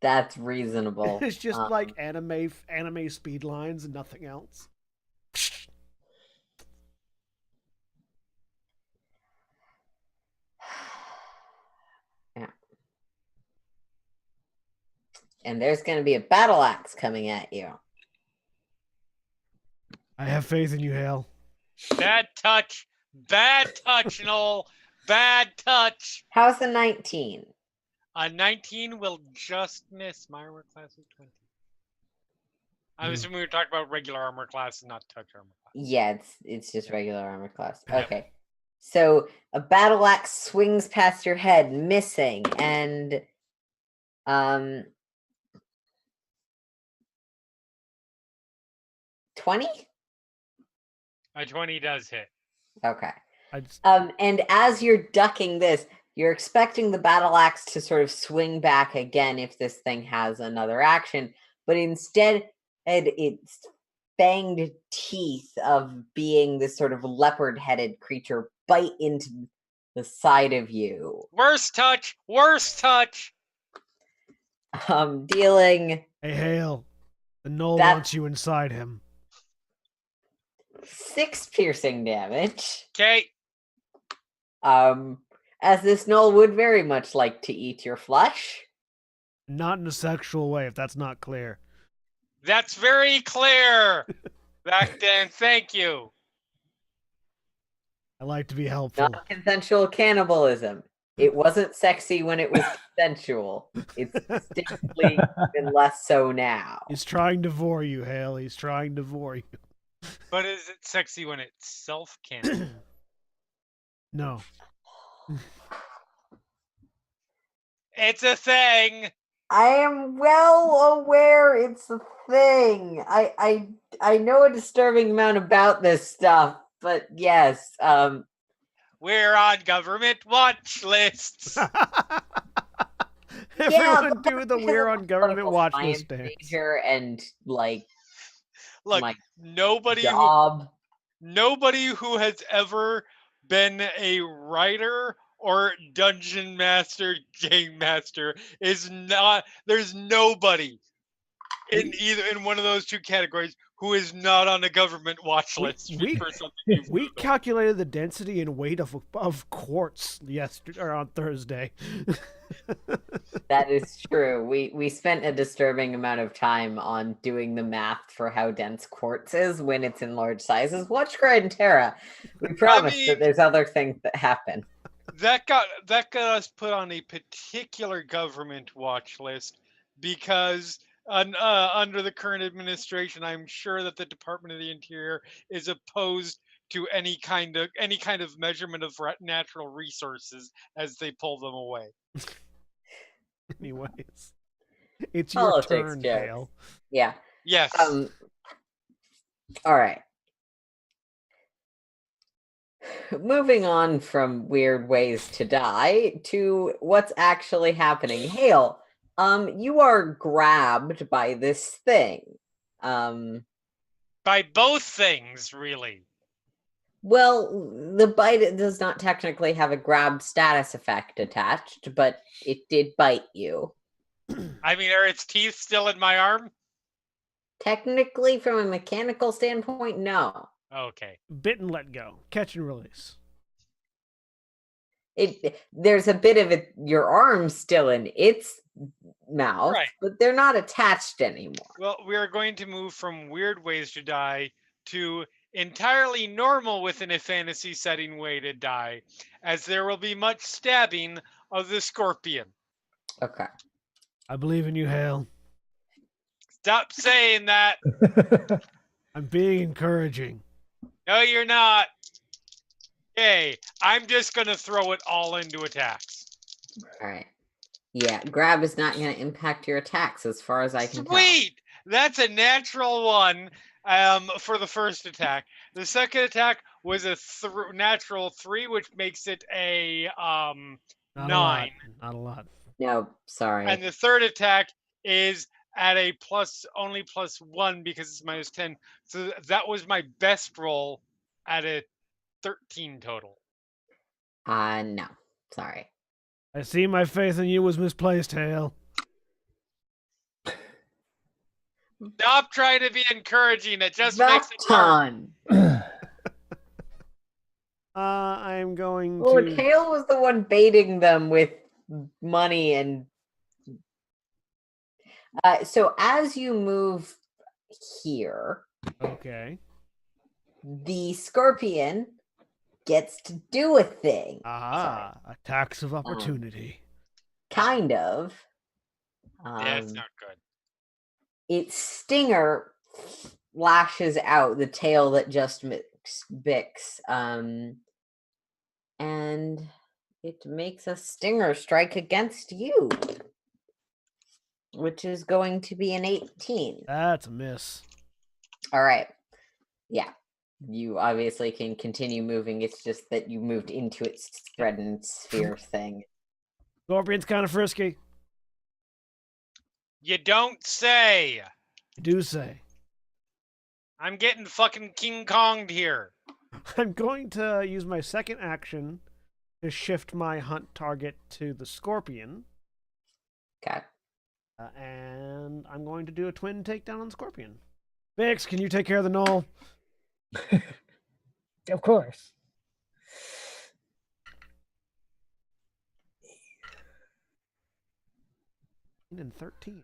That's reasonable. It's just like anime speed lines and nothing else. Yeah. And there's going to be a battle axe coming at you. I have faith in you, Hale. Bad touch, Noel. Bad touch. How's the 19? A 19 will just miss. My armor class is 20. I'm assuming we were talking about regular armor class and not touch armor class. Yeah, it's just regular armor class. Okay. So a battle axe swings past your head, missing, and 20? A 20 does hit. Okay. And as you're ducking this, you're expecting the battle axe to sort of swing back again if this thing has another action, but instead its fanged teeth of being this sort of leopard-headed creature bite into the side of you. Worst touch. Dealing Hey, Hale. The Knoll That- wants you inside him. 6 piercing damage. Okay. As this Knoll would very much like to eat your flesh. Not in a sexual way, if that's not clear. That's very clear. Back then, thank you. I like to be helpful. Not consensual cannibalism. It wasn't sexy when it was consensual. It's distinctly been less so now. He's trying to vor you, Hale. He's trying to vor you. But is it sexy when it's self-canon? No. It's a thing. I am well aware it's a thing. I know a disturbing amount about this stuff, but yes, We're on government watch lists. Everyone do the we're on government political watch science list dance. major and like Look, my nobody who has ever been a writer or dungeon master, game master is not. There's nobody in one of those two categories who is not on a government watch list for something. We calculated the density and weight of quartz yesterday or on Thursday. That is true. We spent a disturbing amount of time on doing the math for how dense quartz is when it's in large sizes. Watch Cry and Terra. We promise that there's other things that happen. That got us put on a particular government watch list because under the current administration, I'm sure that the Department of the Interior is opposed to any kind of measurement of natural resources as they pull them away. Anyways, it's your Politics turn, jokes. Hale. Yeah. Yes. All right. Moving on from weird ways to die to what's actually happening. Hale, you are grabbed by this thing. By both things, really. Well, the bite does not technically have a grab status effect attached, but it did bite you. I mean, are its teeth still in my arm? Technically, from a mechanical standpoint, no. Okay. Bit and let go. Catch and release. There's a bit of it, your arm's still in its mouth, Right. but they're not attached anymore. Well, we are going to move from weird ways to die to entirely normal within a fantasy setting way to die, as there will be much stabbing of the scorpion. Okay. I believe in you, Hale. Stop saying that. I'm being encouraging. No, you're not. Okay, I'm just going to throw it all into attacks. All right. Yeah, grab is not going to impact your attacks as far as I can tell. Sweet! That's a natural one for the first attack. The second attack was a natural 3, which makes it a 9. Not a lot. No, sorry. And the third attack is at a only +1 because it's -10. So that was my best roll at a 13 total. No, sorry. I see my faith in you was misplaced, Hale. Stop trying to be encouraging. It just makes it worse. Ton. I am going Well, to... Hale was the one baiting them with money and... so as you move here, Okay. the scorpion gets to do a thing. Aha. Attacks of opportunity. Kind of. Yeah, it's not good. Its stinger lashes out the tail that just bicks. And it makes a stinger strike against you, which is going to be an 18. That's a miss. All right. Yeah. You obviously can continue moving. It's just that you moved into its spread and sphere thing. Scorpion's kind of frisky. You don't say. You do say. I'm getting fucking King Kong'd here. I'm going to use my second action to shift my hunt target to the scorpion. Okay. And I'm going to do a twin takedown on Scorpion. Bix, can you take care of the Knoll? Of course. And 13.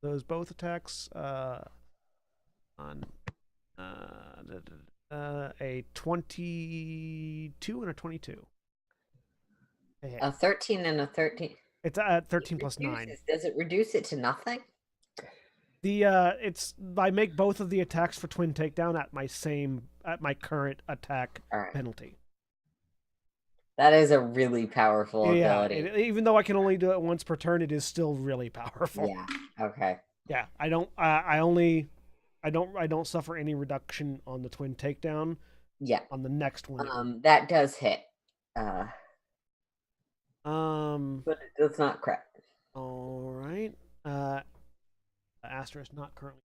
Those both attacks on a 22 and a 22. A 13 and a 13. It's 13 plus 9. Does it reduce it to nothing? It's I make both of the attacks for twin takedown at my current attack penalty. That is a really powerful ability. Even though I can only do it once per turn, it is still really powerful. Yeah. Okay. Yeah, I don't suffer any reduction on the twin takedown. Yeah. On the next one. That does hit. But it does not crit. All right. Asterisk not currently.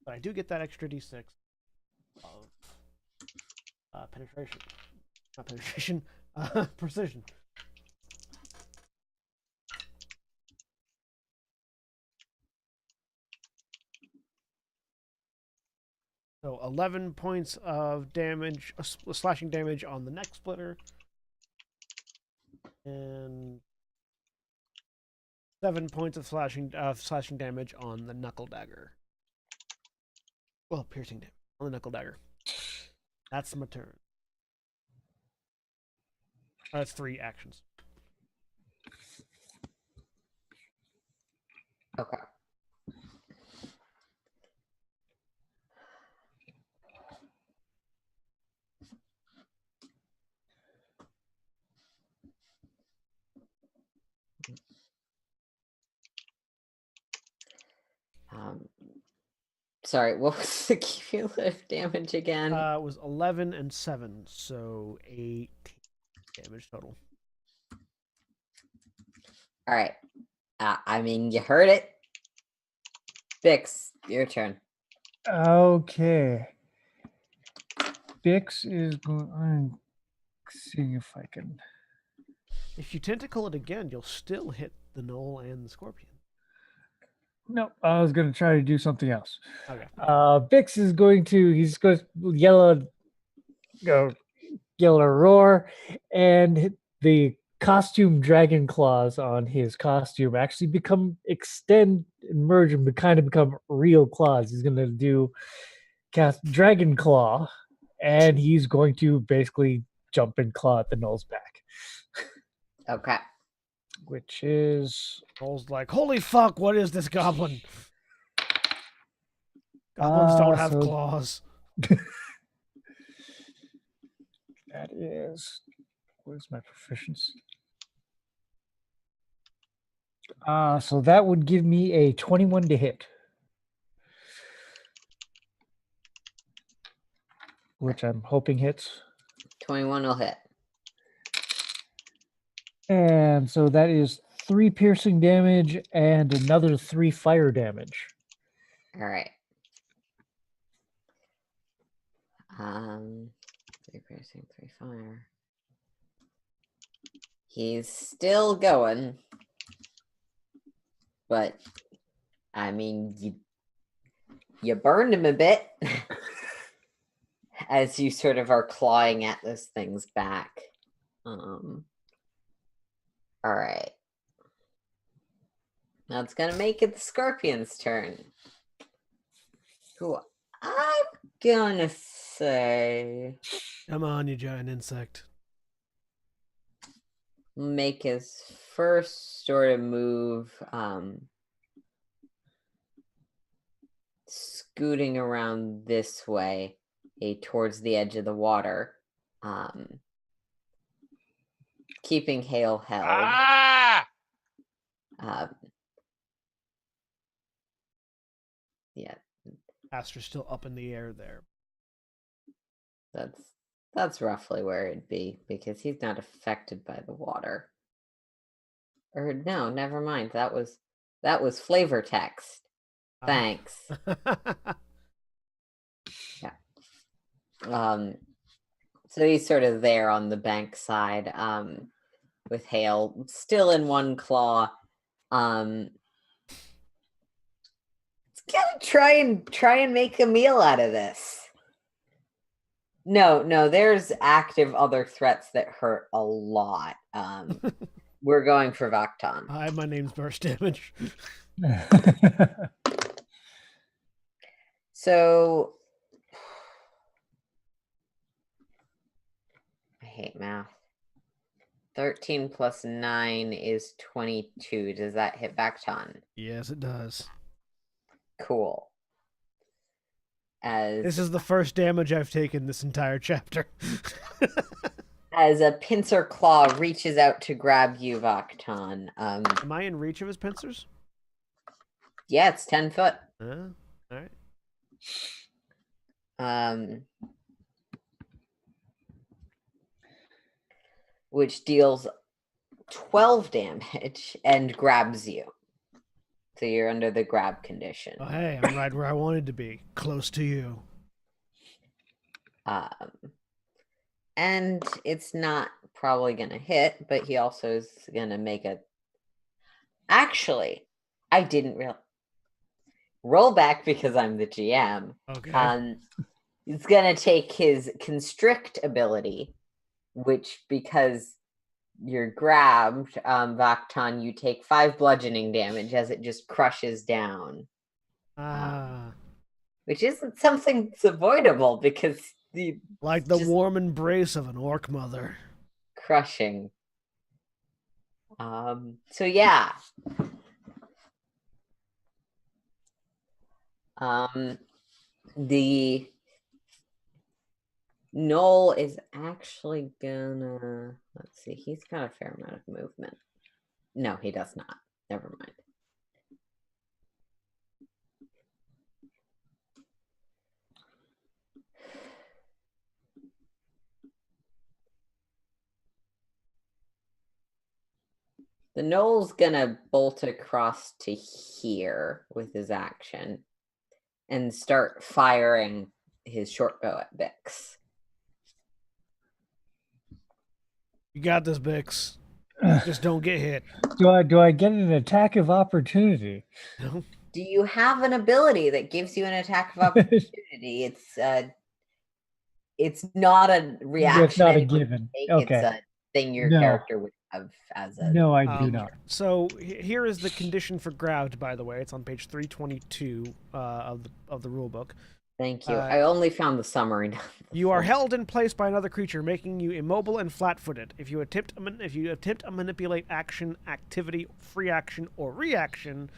But I do get that extra d6 of penetration. Not penetration, precision. So 11 points of damage, slashing damage on the neck splitter. And 7 points of slashing damage on the knuckle dagger. Well, piercing damage on the knuckle dagger. That's my turn. That's 3 actions. Okay. Sorry, what was the cumulative damage again? It was 11 and 7, so 8 damage total. All right. I mean, you heard it. Bix, your turn. Okay. Bix is going. I'm seeing if I can. If you tentacle it again, you'll still hit the Knoll and the Scorpion. No, I was going to try to do something else. Okay. Bix is going to. He's going to yell a roar, and the costume dragon claws on his costume actually extend and merge and kind of become real claws. He's going to cast Dragon Claw, and he's going to basically jump and claw at the Knoll's back. Okay. Which is... Knoll's like, holy fuck, what is this goblin? Goblins don't have claws. That is... Where's my proficiency? So that would give me a 21 to hit. Which I'm hoping hits. 21 will hit. And so that is 3 piercing damage and another 3 fire damage. All right. 3 piercing, 3 fire. He's still going. But, I mean, you burned him a bit. As you sort of are clawing at this thing's back. All right. Now it's going to make it the Scorpion's turn. Who I'm going to say... Come on, you giant insect. Make his first sort of move, scooting around this way, towards the edge of the water, keeping Hale held. Yeah. Astra's still up in the air there. That's roughly where it'd be, because he's not affected by the water. Or no, never mind. That was flavor text. Thanks. Yeah. So he's sort of there on the bank side, with Hale still in one claw, It's gonna try and make a meal out of this. No, there's active other threats that hurt a lot. We're going for Vaktan. Hi, my name's Burst Damage. So I hate math. 13 plus 9 is 22. Does that hit Vaktan? Yes, it does. Cool. This is the first damage I've taken this entire chapter. As a pincer claw reaches out to grab you, Vaktan. Am I in reach of his pincers? Yeah, it's 10 foot. All right. Which deals 12 damage and grabs you. So you're under the grab condition. Oh, hey, I'm right where I wanted to be, close to you. And it's not probably going to hit, but he also is going to make a... Actually, I didn't realize... Roll back because I'm the GM. Okay. He's going to take his constrict ability, which because you're grabbed, Vaktan, you take 5 bludgeoning damage as it just crushes down. Which isn't something that's avoidable because like the warm embrace of an orc mother. Crushing. So yeah. The Knoll is actually gonna, let's see, he's got a fair amount of movement. No, he does not. Never mind. The Knoll's gonna bolt across to here with his action and start firing his short bow at Bix. You got this, Bix. Just don't get hit. Do I get an attack of opportunity? No. Do you have an ability that gives you an attack of opportunity? It's not a reaction. It's not a given. Okay. It's a thing your character would have as a... No, I do not. So here is the condition for grabbed, by the way. It's on page 322 of the rule book. Thank you. I only found the summary. You are held in place by another creature, making you immobile and flat-footed. If you attempt to manipulate action, activity, free action, or reaction,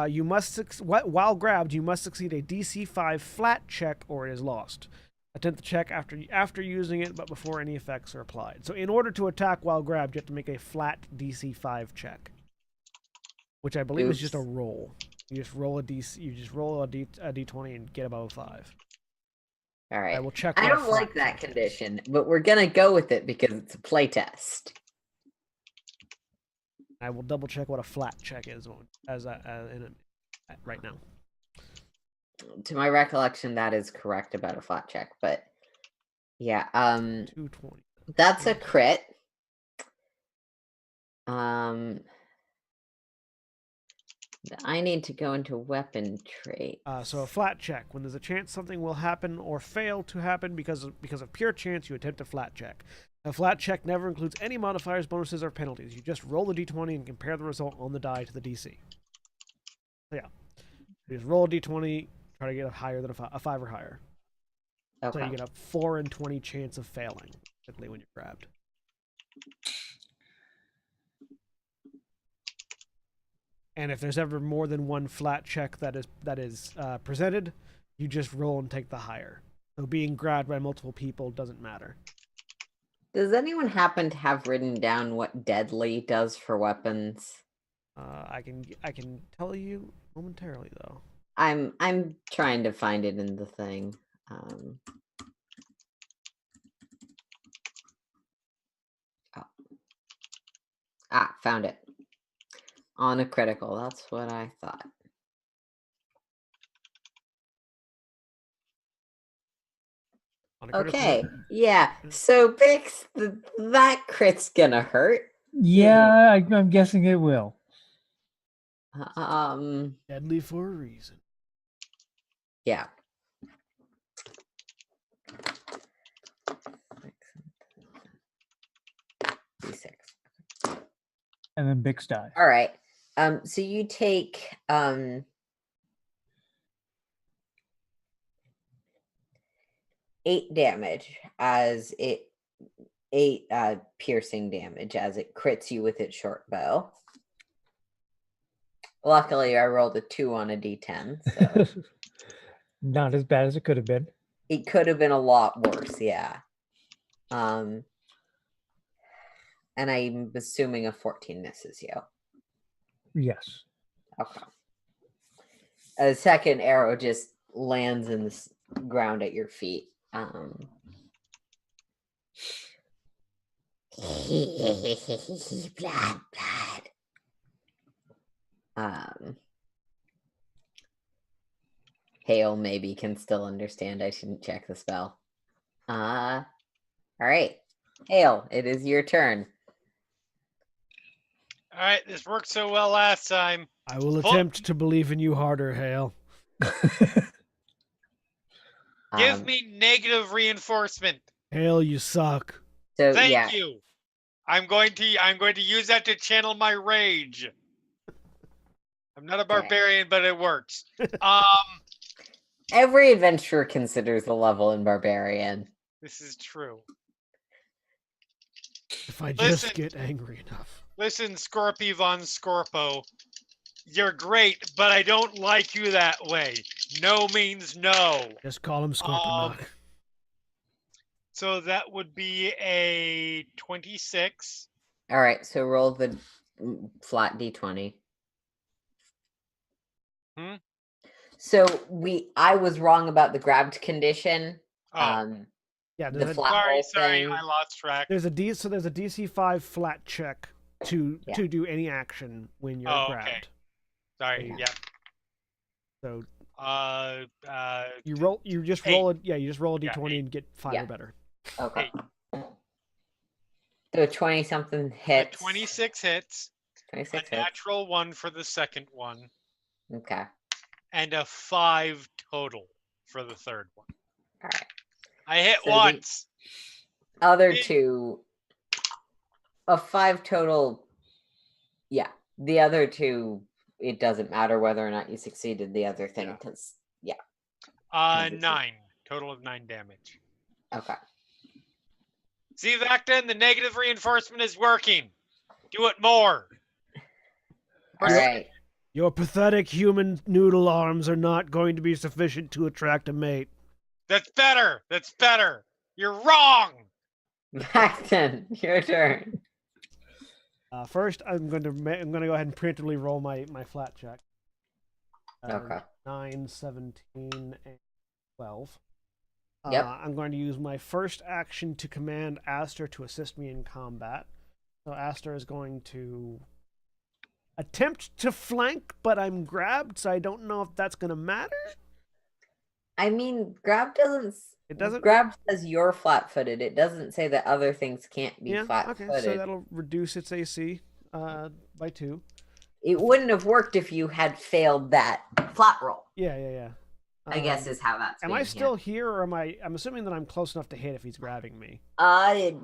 you must while grabbed, you must succeed a DC 5 flat check, or it is lost. Attempt the check after using it, but before any effects are applied. So, in order to attack while grabbed, you have to make a flat DC 5 check, which I believe is just a roll. You just roll a d20 and get above 5. All right. I will check. I don't like that condition, but we're gonna go with it because it's a playtest. I will double check what a flat check is right now. To my recollection, that is correct about a flat check, but yeah, 220. That's a crit. I need to go into weapon trait. So a flat check. When there's a chance something will happen or fail to happen because of pure chance, you attempt a flat check. A flat check never includes any modifiers, bonuses, or penalties. You just roll the d20 and compare the result on the die to the DC. So yeah, you just roll a d20, try to get a higher than a 5 or higher. Okay. So you get a 4 in 20 chance of failing, typically when you're grabbed. And if there's ever more than one flat check that is presented, you just roll and take the higher. So being grabbed by multiple people doesn't matter. Does anyone happen to have written down what deadly does for weapons? I can tell you momentarily though. I'm trying to find it in the thing. Found it. On a critical, that's what I thought. Okay, yeah. So Bix, that crit's gonna hurt. Yeah, I'm guessing it will. Deadly for a reason. Yeah. D6. And then Bix die. All right. So you take 8 damage as it 8 piercing damage as it crits you with its short bow. Luckily, I rolled a 2 on a d10, so Not as bad as it could have been. it could have been a lot worse. Yeah. And I'm assuming a 14 misses you. Yes. Okay. A second arrow just lands in the ground at your feet. Blood. Hale maybe can still understand. I shouldn't check the spell. All right. Hale, it is your turn. All right, this worked so well last time. I will attempt to believe in you harder, Hale. Give me negative reinforcement. Hale, you suck. So Thank yeah, you. I'm going to use that to channel my rage. I'm not a barbarian, but it works. every adventurer considers the level in barbarian. This is true. If I just get angry enough. Listen, Scorpy von Scorpo, you're great, but I don't like you that way. No means no. Just call him Scorponok. So that would be a 26. All right, so roll the flat d20. So I was wrong about the grabbed condition. Oh. Yeah, the flat roll sorry, thing. I lost track. There's a DC 5 flat check to do any action when you're grabbed. Okay. Sorry, yeah. So you just roll it. Yeah, you just roll a d20 and get 5 or better. Okay. So 20 something hits. 26 hits. 26 a hits. natural 1 for the second one. Okay. And a 5 total for the third one. All right. I hit So once. Other two, a 5 total. Yeah, the other two, it doesn't matter whether or not you succeeded the other thing because 9 total of 9 damage. Okay. See, Vacton, the negative reinforcement is working. Do it more. All right. Your pathetic human noodle arms are not going to be sufficient to attract a mate. That's better. That's better. You're wrong. Vacton, your turn. First, I'm going to go ahead and preemptively roll my flat check. Okay. 9, 17, and 12. Yep. I'm going to use my first action to command Aster to assist me in combat. So Aster is going to attempt to flank, but I'm grabbed, so I don't know if that's going to matter. I mean, grab doesn't. It doesn't. Grab says you're flat-footed. It doesn't say that other things can't be flat-footed. Okay, so that'll reduce its AC by 2. It wouldn't have worked if you had failed that flat roll. Yeah. I guess is how that's. Am I still here, or am I? I'm assuming that I'm close enough to hit if he's grabbing me. I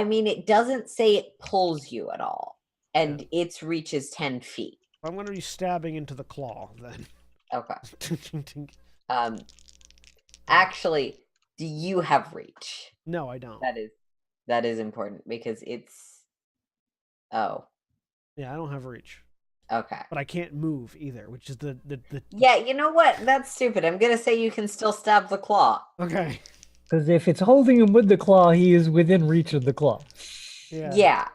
mean, it doesn't say it pulls you at all, and its reach is 10 feet. I'm going to be stabbing into the claw then. Okay. Actually, do you have reach? No, I don't. That is important because it's. Oh. Yeah, I don't have reach. Okay. But I can't move either, which is the. Yeah, you know what? That's stupid. I'm gonna say you can still stab the claw. Okay. Because if it's holding him with the claw, he is within reach of the claw. Yeah.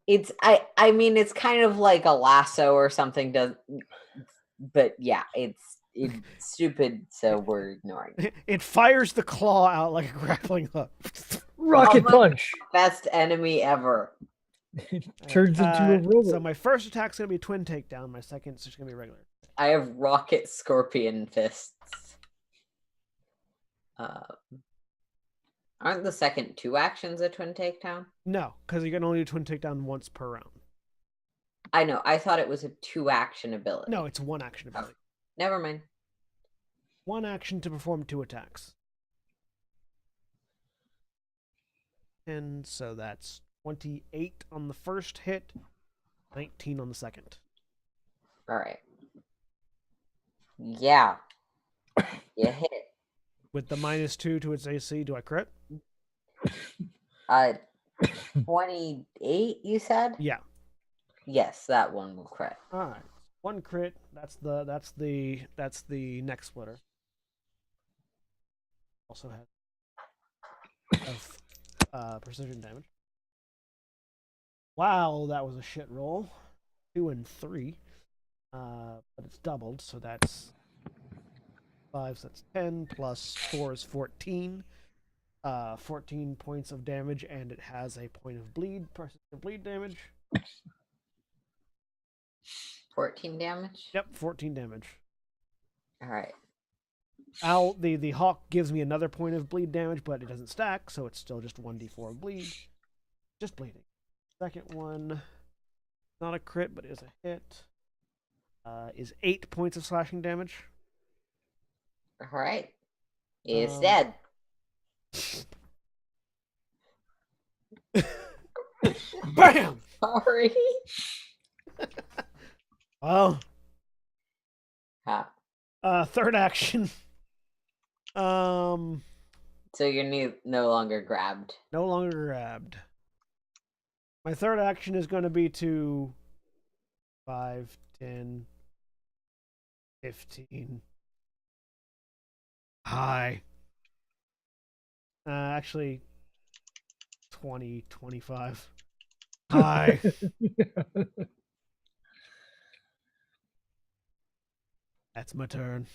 It's I mean it's kind of like a lasso or something. But yeah, it's stupid. So we're ignoring it. It fires the claw out like a grappling hook. Rocket punch. Best enemy ever. It turns into a robot. So my first attack's gonna be a twin takedown. My second's just gonna be regular. I have rocket scorpion fists. Aren't the second 2 actions a twin takedown? No, because you can only do twin takedown once per round. I know. I thought it was a 2-action ability. No, it's 1 action ability. Never mind. 1 action to perform 2 attacks. And so that's 28 on the first hit, 19 on the second. All right. Yeah. You hit. With the -2 to its AC, do I crit? 28, you said? Yeah. Yes, that one will crit. All right. 1 crit. That's the neck splitter. Also has precision damage. Wow, that was a shit roll. 2 and 3. But it's doubled, so that's 5, so that's 10 plus 4 is 14. 14 points of damage, and it has a point of persistent bleed damage. 14 damage? Yep, 14 damage. All right. The hawk gives me another point of bleed damage, but it doesn't stack, so it's still just 1d4 of bleed. Just bleeding. Second one, not a crit, but is a hit. Is 8 points of slashing damage. All right. It's dead. Bam! Sorry. Well, Huh. third action. So you're no longer grabbed. No longer grabbed. My third action is going to be to 5, 10, 15. Hi. Actually, 20, 25. Hi. That's my turn.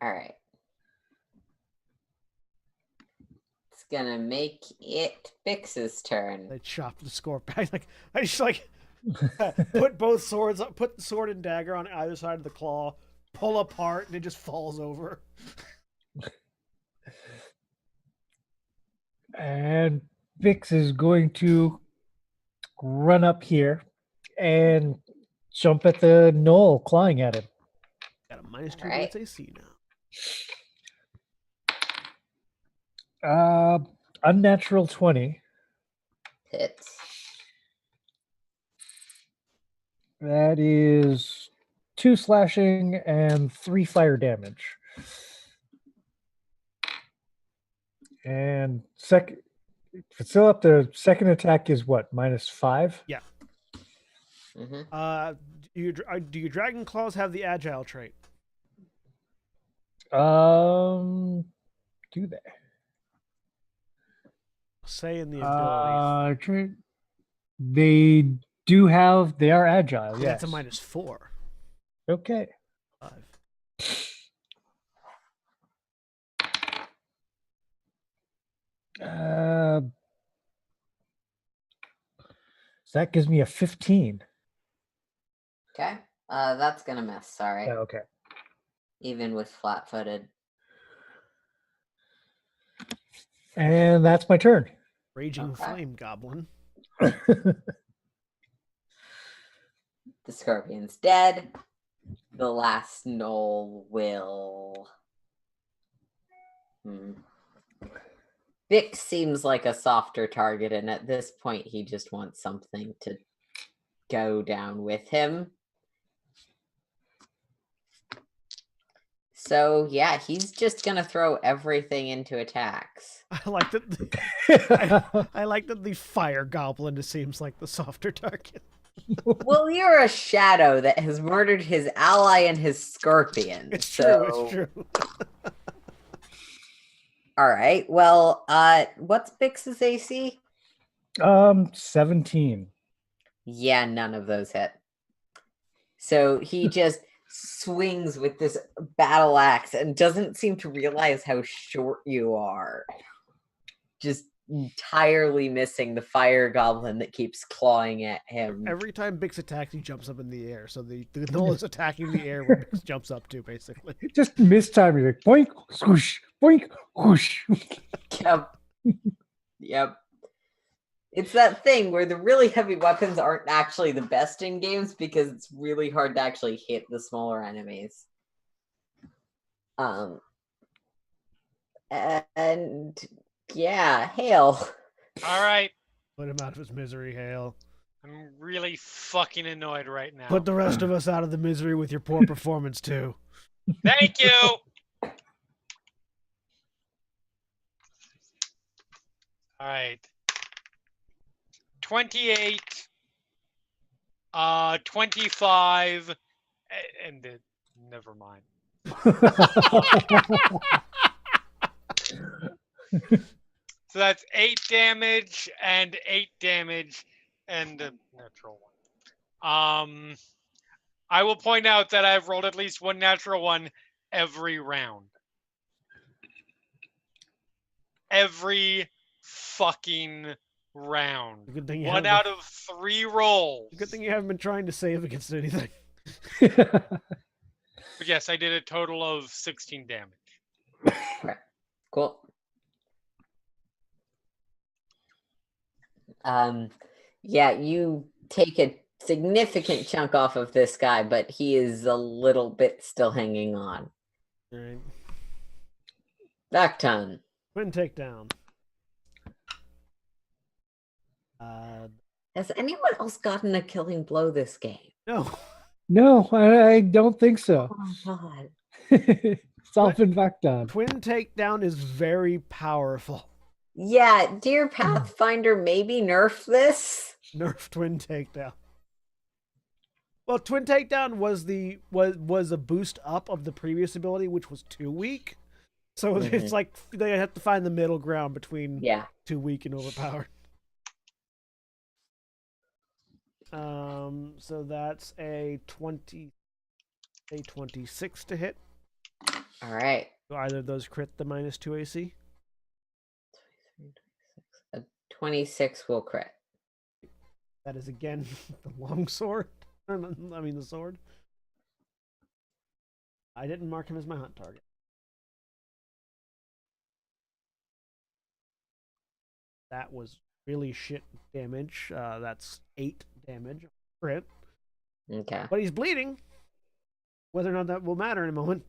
All right. It's gonna make it Bix's turn. I chop the scorpion. I just put both swords up, put the sword and dagger on either side of the claw, pull apart, and it just falls over. And Vix is going to run up here and jump at the knoll, clawing at him. Got a -2 to Alright. its AC now. Unnatural 20. Hits. That is 2 slashing and 3 fire damage. And if it's still up, the second attack is what, -5? Yeah. Mm-hmm. Do your dragon claws have the agile trait? Do they? Say in the ability. They do have. They are agile. Yeah, Yes. that's a -4. Okay. 5. So that gives me a 15. Okay. That's gonna miss. Sorry. Yeah, okay. Even with flat-footed. And that's my turn. Raging Okay. flame goblin. The scorpion's dead. The last knoll will. Vic seems like a softer target, and at this point, he just wants something to go down with him. So yeah, he's just gonna throw everything into attacks. I like that. I like that the fire goblin just seems like the softer target. Well, you're a shadow that has murdered his ally and his scorpion. It's so... true. It's true. All right. Well, what's Bix's AC? 17. Yeah, none of those hit. So he just swings with this battle axe and doesn't seem to realize how short you are. Just entirely missing the fire goblin that keeps clawing at him. Every time Bix attacks, he jumps up in the air. So the knoll is attacking the air where Bix jumps up to, basically. Just mistiming, like boink, swoosh, boink, whoosh. Yep. Yep. It's that thing where the really heavy weapons aren't actually the best in games because it's really hard to actually hit the smaller enemies. And yeah, hail. All right. Put him out of his misery, Hale. I'm really fucking annoyed right now. Put the rest of us out of the misery with your poor performance, too. Thank you. All right. 28, 25, and never mind. So that's 8 damage and 8 damage and a natural one. I will point out that I've rolled at least one natural one every round. Every fucking round. Good thing you 1 haven't out of 3 rolls. Good thing you haven't been trying to save against anything. But yes, I did a total of 16 damage. Cool. Yeah, you take a significant chunk off of this guy, but he is a little bit still hanging on. All right. Vacton. Twin takedown. Has anyone else gotten a killing blow this game? No. No, I don't think so. Oh god. It's all been back done. Twin takedown is very powerful. Yeah, dear Pathfinder, maybe nerf this. Nerf twin takedown. Well, twin takedown was a boost up of the previous ability, which was too weak. So it's like they have to find the middle ground between too weak and overpowered. So that's a 26 to hit. All right. So either of those crit the -2 AC. A 26 will crit. That is again the long sword. I mean the sword. I didn't mark him as my hunt target. That was really shit damage. That's 8 damage. Crit. Okay. But he's bleeding. Whether or not that will matter in a moment.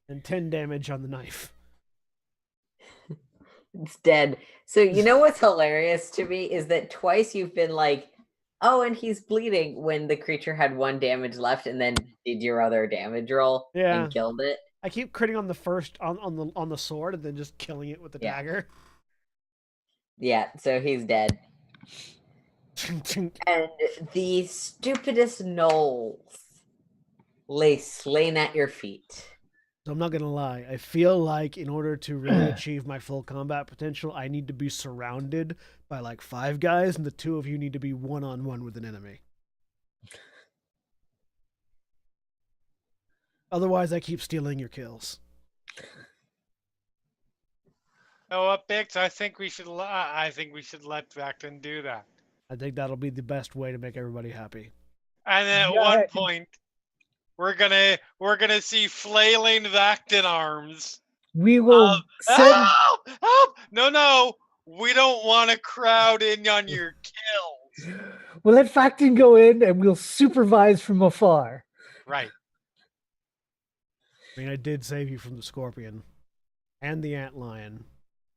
And 10 damage on the knife. It's dead. So you know what's hilarious to me is that twice you've been like, oh, and he's bleeding when the creature had 1 damage left and then did your other damage roll and killed it. I keep critting on the first on the sword and then just killing it with the dagger. Yeah, so he's dead. And the stupidest gnolls lay slain at your feet. So I'm not gonna lie. I feel like in order to really achieve my full combat potential, I need to be surrounded by like 5 guys, and the 2 of you need to be one-on-one with an enemy. Otherwise, I keep stealing your kills. Oh, what, Bix? I think we should let Vacton do that. I think that'll be the best way to make everybody happy. And then at one point, we're gonna see flailing Vacton arms. We will send... Help! Help! No, we don't want to crowd in on your kills. We'll let Vacton go in, and we'll supervise from afar. Right. I mean, I did save you from the scorpion, and the antlion,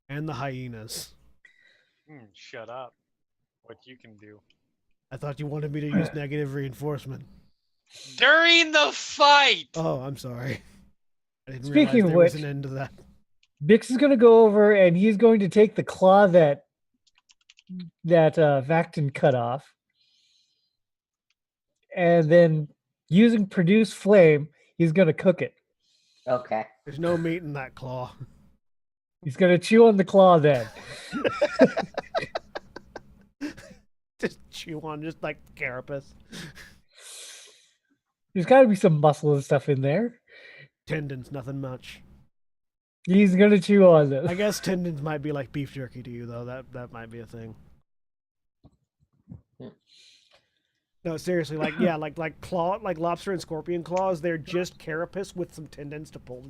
and the hyenas. Shut up. What you can do. I thought you wanted me to use negative reinforcement. During the fight! Oh, I'm sorry. I didn't Speaking realize of there which, was an end to that. Bix is going to go over, and he's going to take the claw that Vacton cut off. And then, using Produce Flame, he's going to cook it. Okay. There's no meat in that claw. He's going to chew on the claw then. Just chew on, just like carapace. There's got to be some muscle and stuff in there. Tendons, nothing much. He's going to chew on them. I guess tendons might be like beef jerky to you, though. That might be a thing. No, seriously, like claw, like lobster and scorpion claws. They're just carapace with some tendons to pull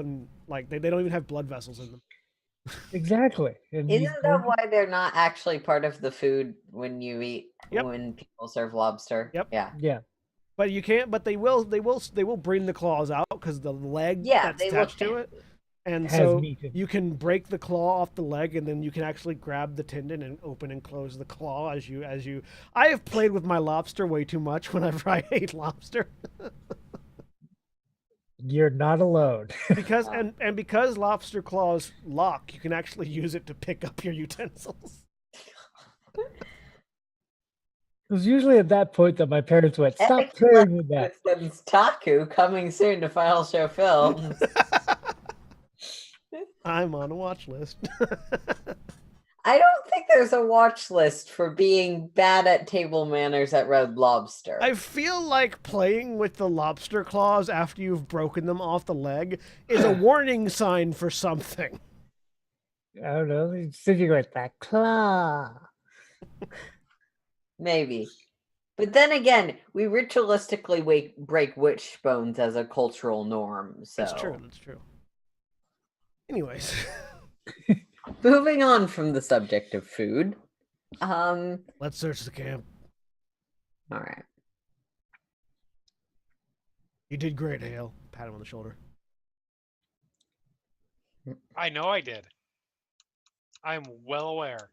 and like they don't even have blood vessels in them. Exactly. And he's Isn't going that why they're not actually part of the food when you eat Yep. when people serve lobster? Yep. Yeah. Yeah. But you can't. But they will bring the claws out because the leg Yeah, that's they look attached to it, and Has so meat in it. you can break the claw off the leg, and then you can actually grab the tendon and open and close the claw as you. I have played with my lobster way too much whenever I ate lobster You're not alone. because because lobster claws lock, you can actually use it to pick up your utensils. It was usually at that point that my parents went, "Stop Excellent playing with that." Systems Taku coming soon to Final Show Films. I'm on a watch list. I don't think there's a watch list for being bad at table manners at Red Lobster. I feel like playing with the lobster claws after you've broken them off the leg is a warning sign for something. I don't know. He's sitting like that claw. Maybe. But then again, we ritualistically break witch bones as a cultural norm. So That's true. That's true. Anyways, moving on from the subject of food. let's search the camp. All right. You did great, Hale. Pat him on the shoulder. I know I did. I'm well aware.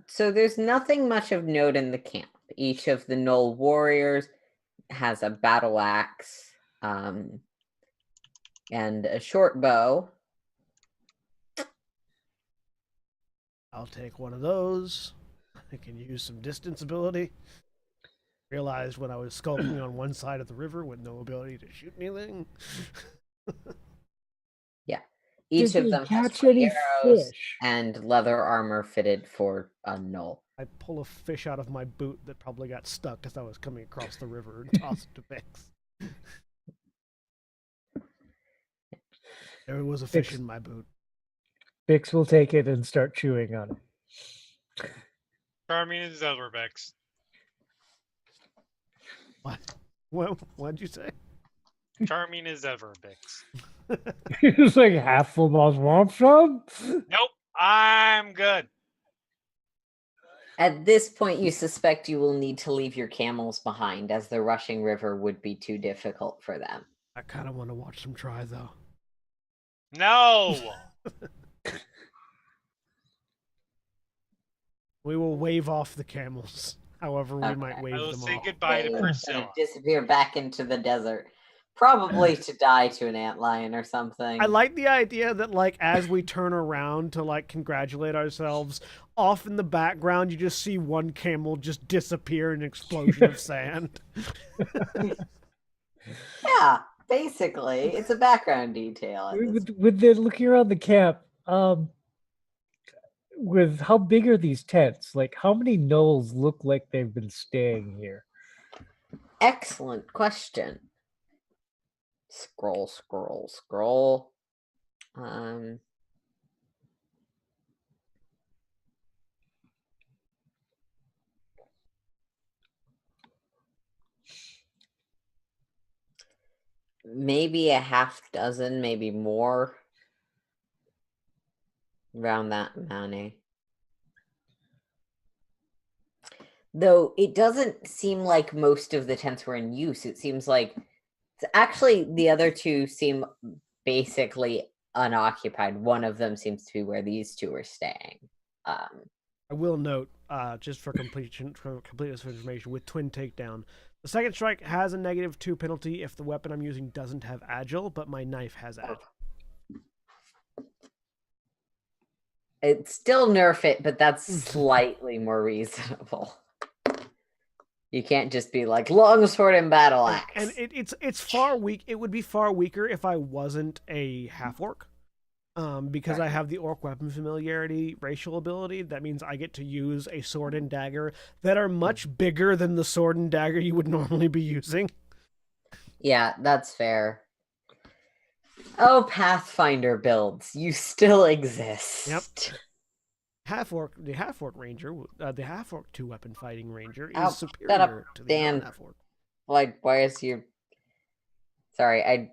So there's nothing much of note in the camp. Each of the Knoll warriors has a battle axe, and a short bow. I'll take one of those. I can use some distance ability. Realized when I was skulking on one side of the river with no ability to shoot anything. Each Did of you them has catch 20 any arrows fish? and leather armor fitted for a Knoll. I pull a fish out of my boot that probably got stuck as I was coming across the river and toss it to Bix. There was a fish Bix. in my boot. Bix will take it and start chewing on it. Charming is Elverbex. What? What'd you say? Charming is Everbex. It's like half full boss want some? Nope, I'm good. At this point, you suspect you will need to leave your camels behind, as the rushing river would be too difficult for them. I kind of want to watch them try, though. No. We will wave off the camels, however we might Okay. wave I will them say off. goodbye to They're Priscilla. gonna disappear back into the desert, probably to die to an antlion or something. I like the idea that, like, as we turn around to, like, congratulate ourselves, off in the background, you just see one camel just disappear in an explosion of sand. Yeah, basically, it's a background detail. at this With the looking around the camp, with how big are these tents? Like, how many gnolls look like they've been staying here? Excellent question. Scroll. Maybe a half dozen, maybe more. Around that many. Though it doesn't seem like most of the tents were in use. It seems like actually the other two seem basically unoccupied. One of them seems to be where these two are staying. I will note, just for completeness of information, with Twin Takedown, the second strike has a -2 penalty if the weapon I'm using doesn't have Agile, but my knife has Agile. It's still nerf it, but that's slightly more reasonable. You can't just be like longsword and battle axe. And it's far weak. It would be far weaker if I wasn't a half orc, because I have the orc weapon familiarity racial ability. That means I get to use a sword and dagger that are much bigger than the sword and dagger you would normally be using. Yeah, that's fair. Oh, Pathfinder builds, you still exist. Yep. The half orc ranger, the half orc 2-weapon fighting ranger is Oh, superior to the Dan. non-half orc. Why is your... Sorry,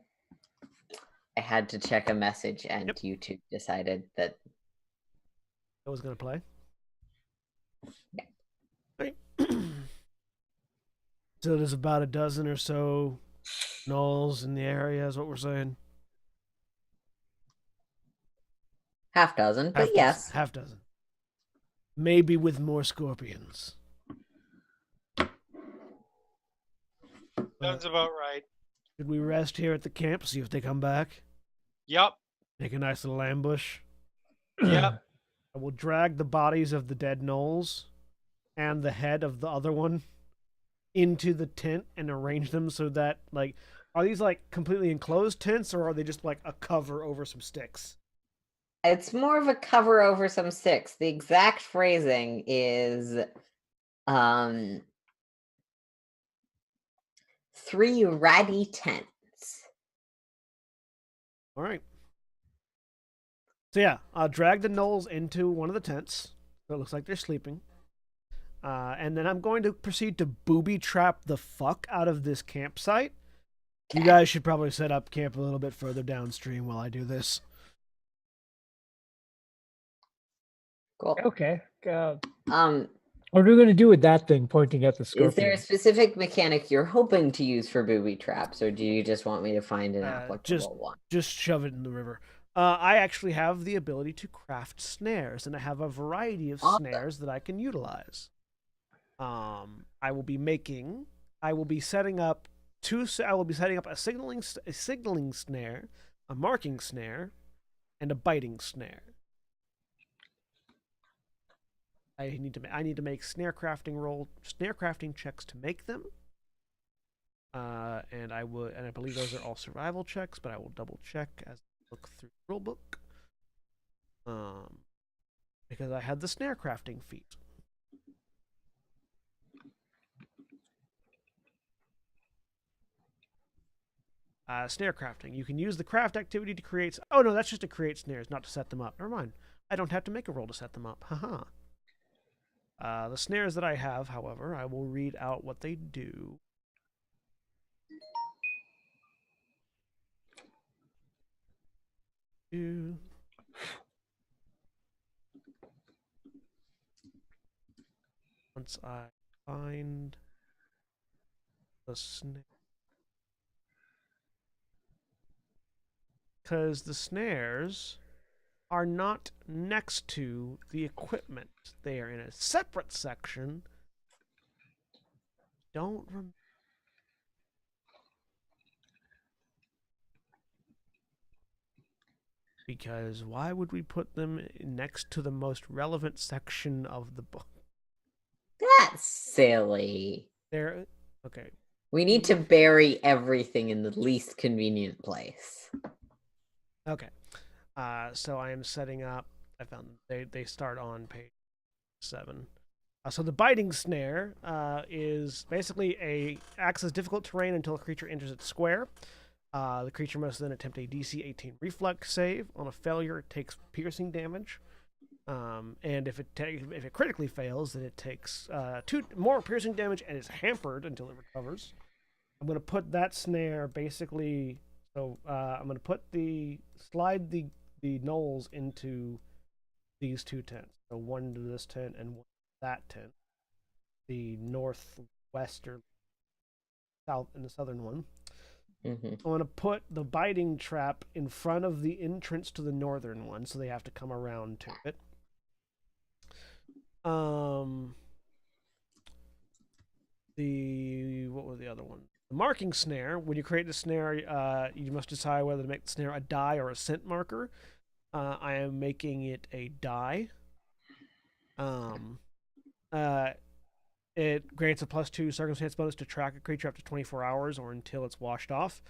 I had to check a message, and Yep. YouTube decided that I was going to play. Yeah. Right. So there's about a dozen or so gnolls in the area, is what we're saying. half dozen, but Half dozen. yes. Half dozen. Maybe with more scorpions. Sounds about right. Should we rest here at the camp, see if they come back? Yep. Make a nice little ambush. Yep. I will drag the bodies of the dead gnolls and the head of the other one into the tent and arrange them so that, like, are these like completely enclosed tents, or are they just like a cover over some sticks? It's more of a cover over some sticks. The exact phrasing is 3 ratty tents. All right. So yeah, I'll drag the gnolls into one of the tents. So it looks like they're sleeping. And then I'm going to proceed to booby trap the fuck out of this campsite. You guys should probably set up camp a little bit further downstream while I do this. Cool. Okay. Um, What are we going to do with that thing pointing at the scorpion? is there a specific mechanic you're hoping to use for booby traps, or do you just want me to find an applicable one? Just shove it in the river. I actually have the ability to craft snares, and I have a variety of snares that I can utilize. I will be setting up a signaling snare, a marking snare, and a biting snare. I need to make snare crafting checks to make them. And I believe those are all survival checks, but I will double check as I look through the rulebook. Because I had the snare crafting feat. Snare crafting. You can use the craft activity to create. Oh no, that's just to create snares, not to set them up. Never mind. I don't have to make a roll to set them up. Haha. The snares that I have, however, I will read out what they do. Once I find the snare. Because the snares are not next to the equipment. They are in a separate section. Don't remember. Because why would we put them next to the most relevant section of the book? That's silly. They're okay. We need to bury everything in the least convenient place. Okay. So I am setting up. I found them. They start on page 7. So the biting snare is basically acts as difficult terrain until a creature enters its square. The creature must then attempt a DC 18 reflex save. On a failure, it takes piercing damage. And if it critically fails, then it takes 2 more piercing damage and is hampered until it recovers. I'm going to put that snare basically. So I'm going to slide the gnolls into these 2 tents. So one into this tent and one into that tent. The northwest or south and the southern one. Mm-hmm. I want to put the biting trap in front of the entrance to the northern one, so they have to come around to it. What was the other one? The marking snare. When you create the snare, you must decide whether to make the snare a die or a scent marker. I am making it a die. It grants a +2 circumstance bonus to track a creature up to 24 hours or until it's washed off.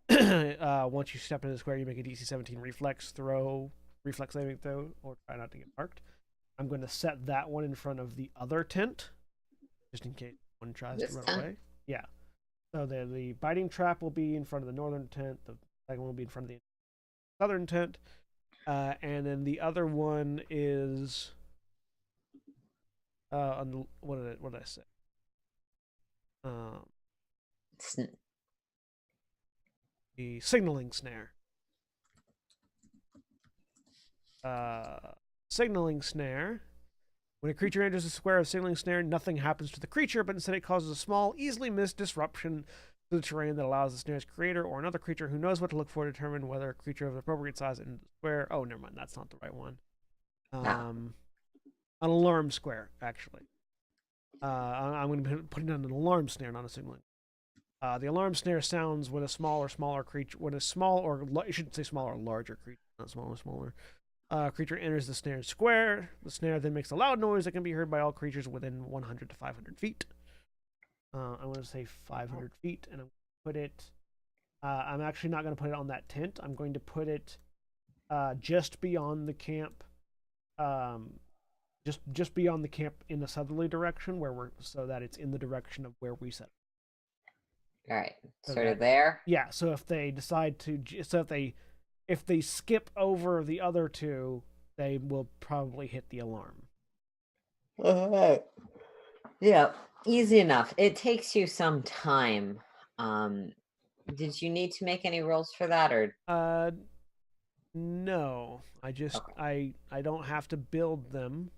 Once you step into the square, you make a DC 17 reflex saving throw, or try not to get marked. I'm going to set that one in front of the other tent, just in case one tries to run away. Yeah. So the biting trap will be in front of the northern tent. The second one will be in front of the southern tent. And then the other one is what did I say? The signaling snare. Signaling Snare. When a creature enters a square of Signaling Snare, nothing happens to the creature, but instead it causes a small, easily missed disruption to the terrain that allows the snare's creator or another creature who knows what to look for to determine whether a creature of the appropriate size in the square. Oh, never mind. That's not the right one. An alarm square, actually. I'm going to be putting on an alarm snare, not a signaling. The alarm snare sounds when a smaller creature, when a small or you shouldn't say small or larger creature, not smaller. Creature enters the snare square. The snare then makes a loud noise that can be heard by all creatures within 100 to 500 feet. I'm going to say 500 feet, and I'm going to put it. I'm actually not going to put it on that tent. I'm going to put it just beyond the camp. Just beyond the camp in the southerly direction, so that it's in the direction of where we set. All right, So sort of that- there. Yeah. So if they decide to, if they skip over the other two, they will probably hit the alarm. All right. Yeah, easy enough. It takes you some time. Did you need to make any rolls for that, or No. I just Okay. I don't have to build them.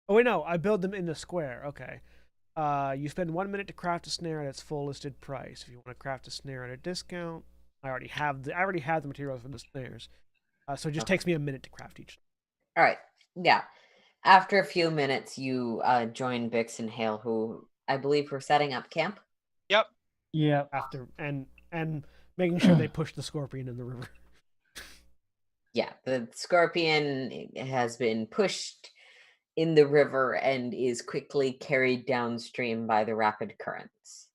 Oh wait, no, I build them in the square. Okay. You spend 1 minute to craft a snare at its full listed price. If you want to craft a snare at a discount, I already have the materials for the snares. So it just Okay. takes me a minute to craft each. all right? Yeah. After a few minutes, you join Bix and Hale, who I believe were setting up camp. Yep. Yeah. After and making sure they push the scorpion in the river. Yeah, the scorpion has been pushed in the river and is quickly carried downstream by the rapid currents.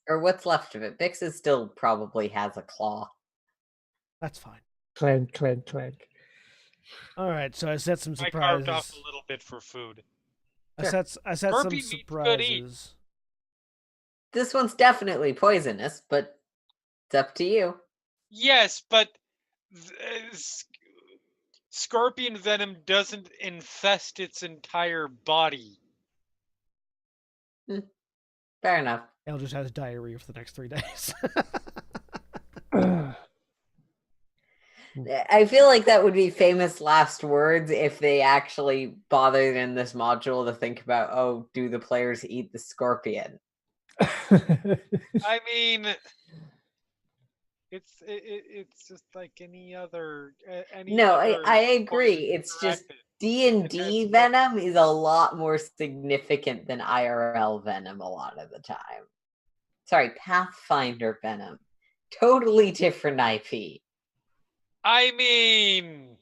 Or what's left of it. Bix is still probably has a claw. That's fine. Clank, clank, clank. All right, so I set some I carved off surprises. a little bit for food. I Sure. set some Scorpion meat's good eat. surprises. This one's definitely poisonous, but it's up to you. Yes, but scorpion venom doesn't infest its entire body. Fair enough. Elle just has diarrhea for the next 3 days. I feel like that would be famous last words if they actually bothered in this module to think about, oh, do the players eat the scorpion? I mean, it's just like any other. I agree. It's just D&D venom is a lot more significant than IRL venom a lot of the time. Sorry, Pathfinder venom. Totally different IP. I mean,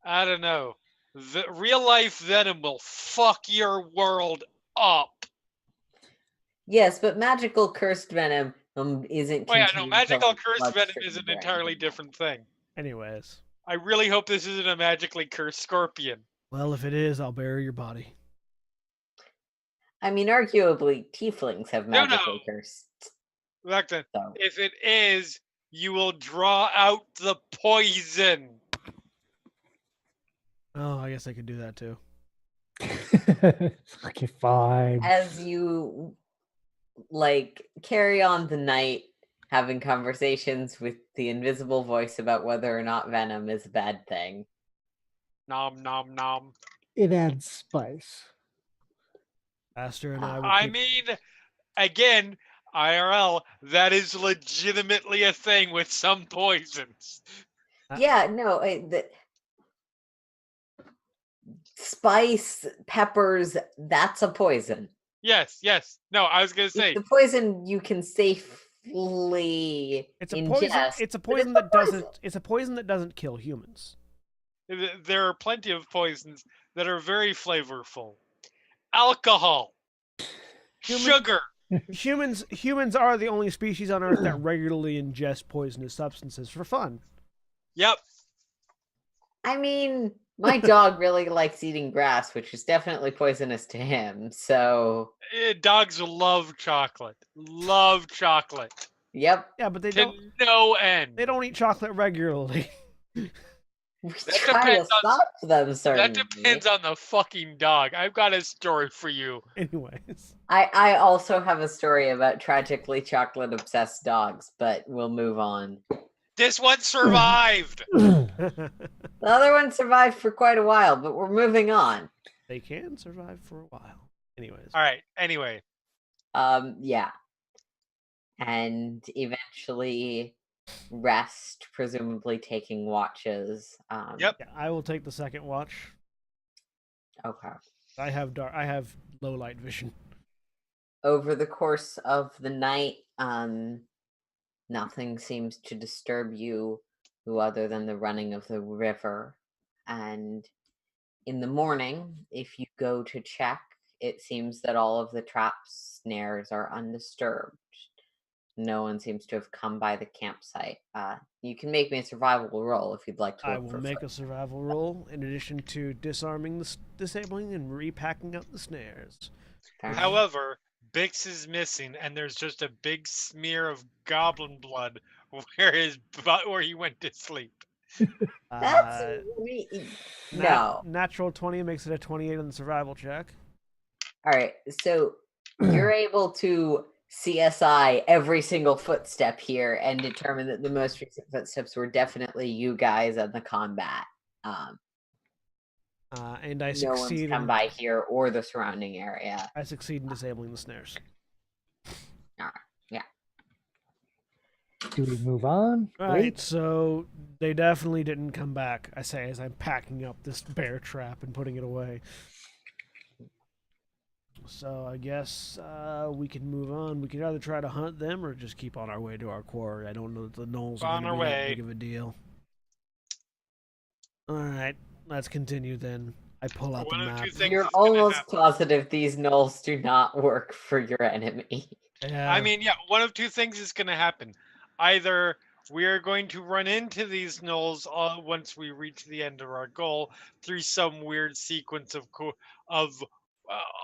I don't know. The real life venom will fuck your world up. Yes, but magical cursed venom isn't. Oh yeah, no, contained magical to cursed venom bloodstream is an or entirely anything else. different thing. Anyways, I really hope this isn't a magically cursed scorpion. well, if it is, I'll bury your body. I mean, arguably, tieflings have No, magically no. cursed. Back then, So. if it is, you will draw out the poison. Oh, I guess I could do that too. Okay, fine. As you carry on the night, having conversations with the invisible voice about whether or not venom is a bad thing. Nom nom nom. It adds spice. Aster and I will I keep... mean, again, IRL, that is legitimately a thing with some poisons. Yeah, no, spice, peppers, that's a poison. Yes, yes. No, I was gonna say It's a poison you can safely It's a ingest. poison. It's a poison that doesn't. It's a poison that doesn't kill humans. there are plenty of poisons that are very flavorful. Alcohol, sugar. Humans are the only species on Earth that regularly ingest poisonous substances for fun. Yep. I mean, my dog really likes eating grass, which is definitely poisonous to him. So, Dogs love chocolate. Love chocolate. yep. Yeah, but they To don't. no end. They don't eat chocolate regularly. We That try to depends on- stop them, certainly. That depends on the fucking dog. I've got a story for you. Anyways, I also have a story about tragically chocolate obsessed dogs, but we'll move on. This one survived. The other one survived for quite a while, but we're moving on. They can survive for a while. Anyways. All right. Anyway, Yeah. And eventually rest, presumably taking watches. Yep. Yeah, I will take the second watch. Okay. I have low light vision. Over the course of the night, nothing seems to disturb you other than the running of the river. And in the morning, if you go to check, it seems that all of the traps, snares are undisturbed. No one seems to have come by the campsite. You can make me a survival roll if you'd like to. I will make a survival roll in addition to disarming, disabling, and repacking up the snares. However, Bix is missing, and there's just a big smear of goblin blood where he went to sleep. That's no. Natural 20 makes it a 28 on the survival check. All right, so you're able to CSI every single footstep here and determine that the most recent footsteps were definitely you guys and the combat. And I no succeed. One's come by here or the surrounding area. I succeed in disabling the snares. All right, yeah. Do we move on? All right, so they definitely didn't come back. I say as I'm packing up this bear trap and putting it away. So I guess we can move on. We can either try to hunt them or just keep on our way to our quarry. I don't know that the gnolls are going to be that big of a deal. All right, let's continue then. I pull out the map. You're almost positive these gnolls do not work for your enemy. Yeah. I mean, yeah, one of two things is going to happen. Either we are going to run into these gnolls once we reach the end of our goal through some weird sequence of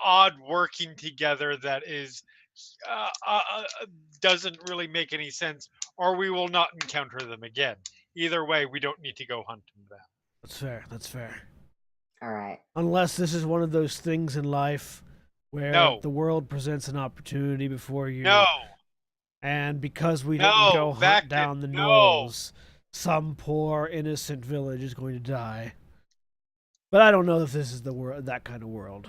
odd working together that is doesn't really make any sense, or we will not encounter them again. Either way, we don't need to go hunting them. That's fair. That's fair. All right. Unless this is one of those things in life where the world presents an opportunity before you. No. And because we didn't go hunt down the gnolls, some poor innocent village is going to die. But I don't know if this is that kind of world.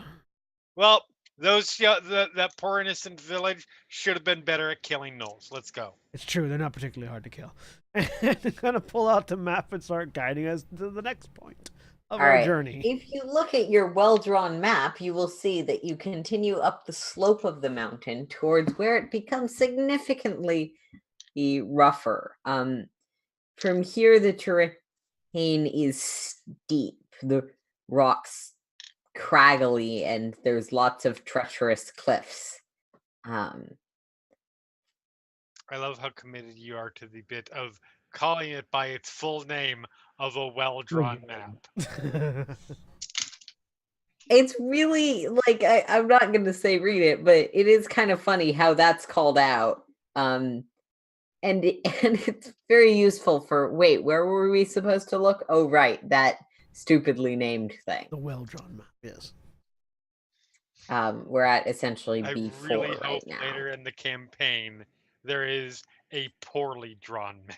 Well, that poor innocent village should have been better at killing gnolls. Let's go. It's true. They're not particularly hard to kill. And I'm going to pull out the map and start guiding us to the next point of our journey. If you look at your well-drawn map, you will see that you continue up the slope of the mountain towards where it becomes significantly rougher. From here, the terrain is steep. The rocks craggly, and there's lots of treacherous cliffs. I love how committed you are to the bit of calling it by its full name of a well-drawn map. It's really like I'm not going to say read it, but it is kind of funny how that's called out. And it's very useful for where were we supposed to look? Oh, right, that stupidly named thing. The well-drawn map, yes. We're at essentially I B4 really right hope now. later in the campaign there is a poorly drawn map.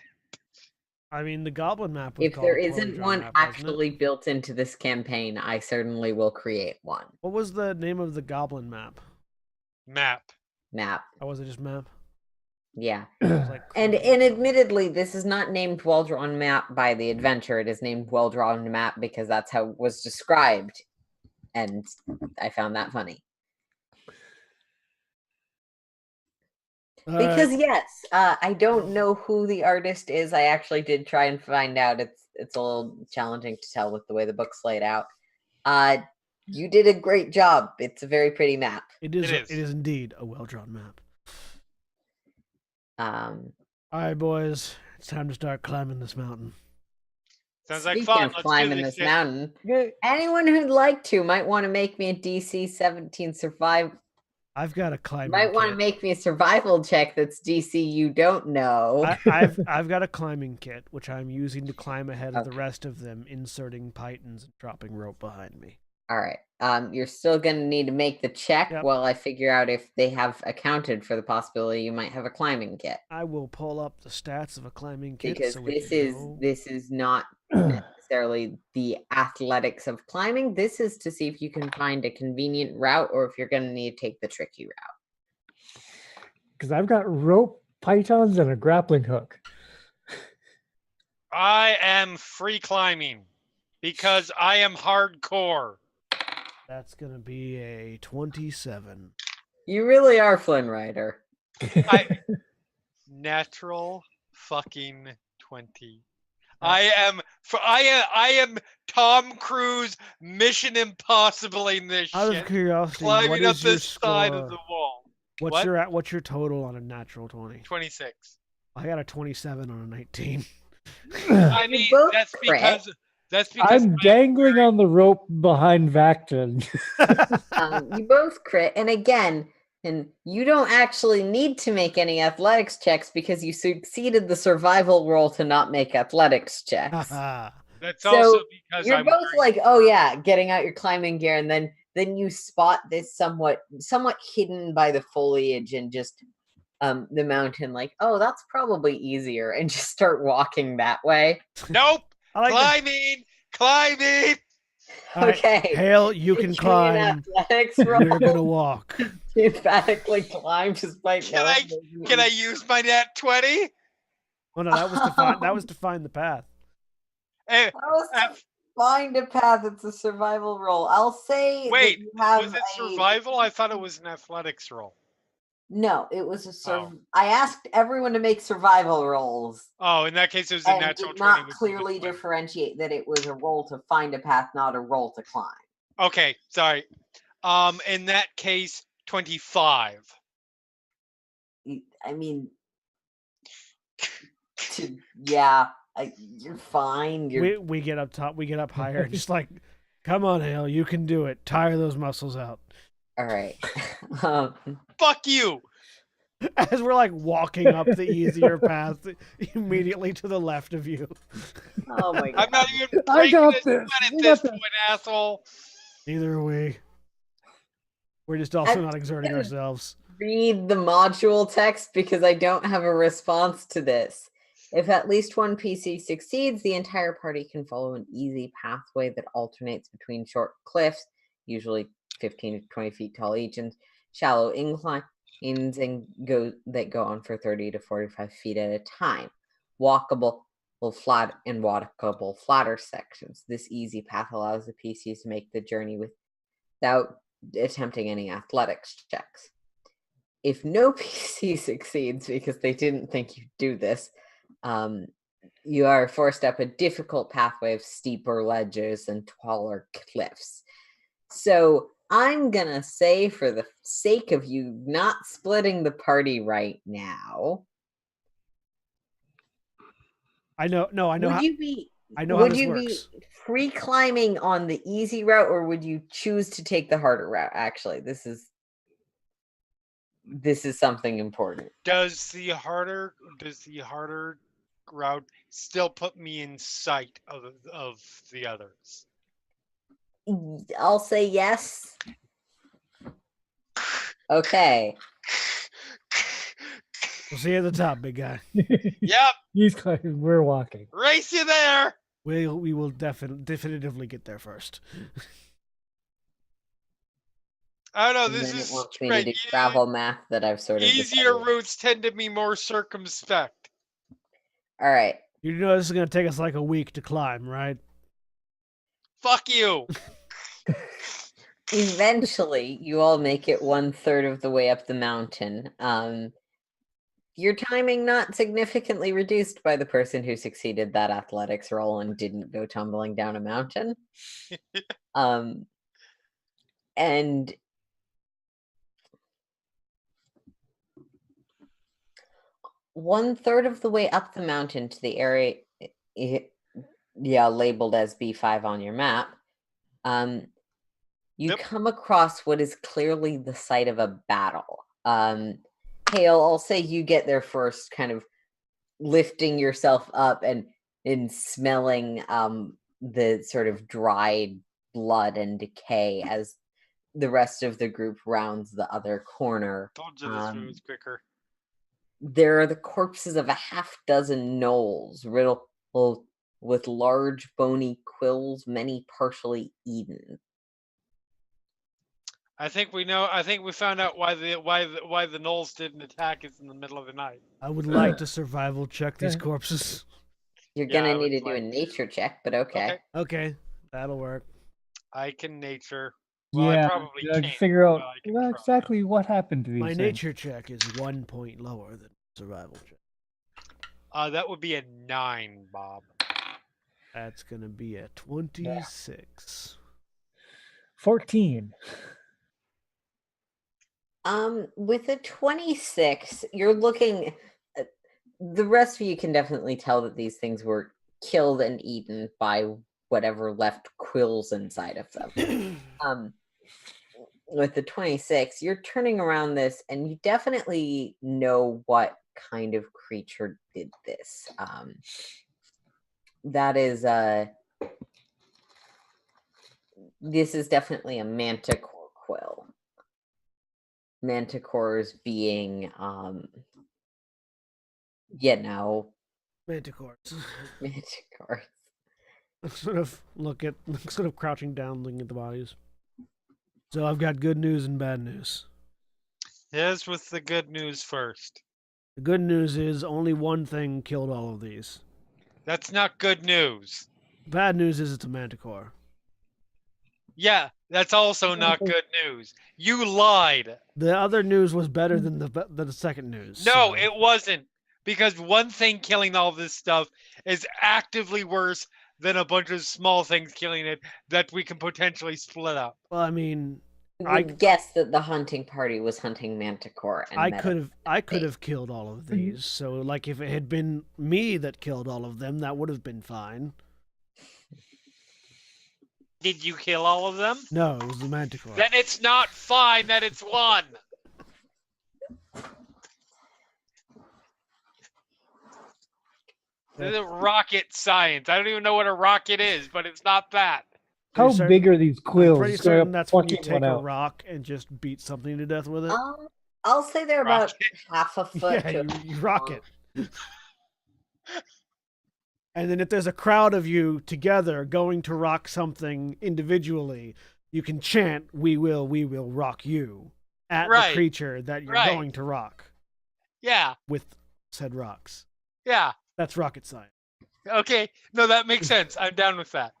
I mean, the goblin map was If called there a isn't poorly one drawn map, actually built into this campaign, I certainly will create one. What was the name of the goblin map? Map. Oh, was it just map? Yeah. Like, and admittedly, this is not named well-drawn map by the adventure. It is named well-drawn map because that's how it was described. And I found that funny. Because yes, I don't know who the artist is. I actually did try and find out. It's a little challenging to tell with the way the book's laid out. You did a great job. It's a very pretty map. It is indeed a well-drawn map. All right, boys, it's time to start climbing this mountain. Sounds like fun. Let's climbing this mountain. Anyone who'd like to might want to make me a DC 17 survive. I've got a climbing. Might want to make me a survival check that's DC you don't know. I've got a climbing kit which I'm using to climb ahead of the rest of them, inserting pythons and dropping rope behind me. All right. You're still going to need to make the check Yep. while I figure out if they have accounted for the possibility you might have a climbing kit. I will pull up the stats of a climbing kit. Because so we this can is know. this is not necessarily the athletics of climbing. This is to see if you can find a convenient route or if you're going to need to take the tricky route. Because I've got rope, pythons, and a grappling hook. I am free climbing because I am hardcore. That's going to be a 27. You really are Flynn Rider. Natural fucking 20. I am Tom Cruise Mission Impossible in this Out shit. of curiosity, Climbing what up is the your side score? of the wall. What's your total on a natural 20? 26. I got a 27 on a 19. I mean, both that's crit. because I'm dangling on the rope behind Vacton. You both crit, and again, and you don't actually need to make any athletics checks because you succeeded the survival roll to not make athletics checks. That's So also because you're I'm both wearing- like, oh yeah, getting out your climbing gear, and then you spot this somewhat hidden by the foliage and just the mountain, like, oh, that's probably easier, and just start walking that way. Nope. I like Climbing. Climbing. All right, Okay. Hale, you can Give me an climb. athletics roll. You're gonna walk. to emphatically climb despite Can knowing I use my nat 20? Oh no, that was to find. That was to find the path. Eh, That was to find a path. It's a survival roll. I'll say Wait, that you have was it survival? I thought it was an athletics roll. No, it was a Oh. I asked everyone to make survival rolls Oh, in that case, it was a and natural did 20. not would be the clearly 20. differentiate that it was a roll to find a path, not a roll to climb. Okay, sorry. In that case, 25. I mean, yeah, you're fine. We get up top. We get up higher. Just like, come on, Hale, you can do it. Tire those muscles out. All right. Fuck you. As we're like walking up the easier path immediately to the left of you. Oh my god. I'm not even I breaking got a this. sweat at We this got this. point, asshole. Neither are we. We're just also not exerting ourselves. Read the module text because I don't have a response to this. If at least one PC succeeds, the entire party can follow an easy pathway that alternates between short cliffs, usually 15 to 20 feet tall each, and shallow inclines that go on for 30 to 45 feet at a time. Walkable, flat, and walkable flatter sections. This easy path allows the PCs to make the journey without attempting any athletics checks. If no PC succeeds because they didn't think you'd do this, you are forced up a difficult pathway of steeper ledges and taller cliffs. So I'm gonna say, for the sake of you not splitting the party right now, I know. No, I know. would How, you be? I know how Would this you works. be free climbing on the easy route, or would you choose to take the harder route? Actually, this is something important. Does the harder route still put me in sight of the others? I'll say yes. Okay. We'll see you at the top, big guy. Yep. He's climbing. We're walking. Race you there. We will definitively get there first. I don't know. And This then it is wants me to great. do travel math that I've sort of Easier decided. routes tend to be more circumspect. All right. You know this is gonna take us like a week to climb, right? Fuck you. Eventually, you all make it 1/3 of the way up the mountain. Your timing not significantly reduced by the person who succeeded that athletics roll and didn't go tumbling down a mountain. And one-third of the way up the mountain to the area, labeled as B5 on your map, you come across what is clearly the site of a battle. Hale, I'll say you get there first, kind of lifting yourself up and smelling the sort of dried blood and decay as the rest of the group rounds the other corner. Told you this was quicker. There are the corpses of a half dozen gnolls riddled with large bony quills, many partially eaten. I think we know. I think we found out why the gnolls didn't attack us in the middle of the night. I would like to survival check these corpses. You're Yeah, gonna I need to would do a like nature check, but okay. Okay, that'll work. I can nature. Well, I Yeah, probably to can't. figure out but I can try. exactly what happened to these My things. nature check is 1 point lower than survival check. That would be a 9, Bob. That's gonna be a 26. 14. With a 26, you're looking. The rest of you can definitely tell that these things were killed and eaten by whatever left quills inside of them. With the 26, you're turning around this, and you definitely know what kind of creature did this. That is this is definitely a manticore quill. Manticores being Manticores. manticores. sort of crouching down, looking at the bodies. So I've got good news and bad news. Here's with the good news first. The good news is only one thing killed all of these. That's not good news. Bad news is it's a manticore. Yeah, that's also not good news. You lied. The other news was better than the second news. No, so. it wasn't. Because one thing killing all this stuff is actively worse than a bunch of small things killing it that we can potentially split up. Well, I mean, I guess that the hunting party was hunting manticore. And I could have killed all of these. So, like, if it had been me that killed all of them, that would have been fine. Did you kill all of them? No, it was the manticore. Then it's not fine that it's one. This is rocket science. I don't even know what a rocket is, but it's not that. How big are these quills? I'm pretty certain that's when you take a rock and just beat something to death with it. I'll say they're about half a foot. Yeah, you rock it. And then if there's a crowd of you together going to rock something individually, you can chant, we will rock you," at the creature that you're going to rock. Yeah. With said rocks. Yeah. That's rocket science. Okay. No, that makes sense. I'm down with that.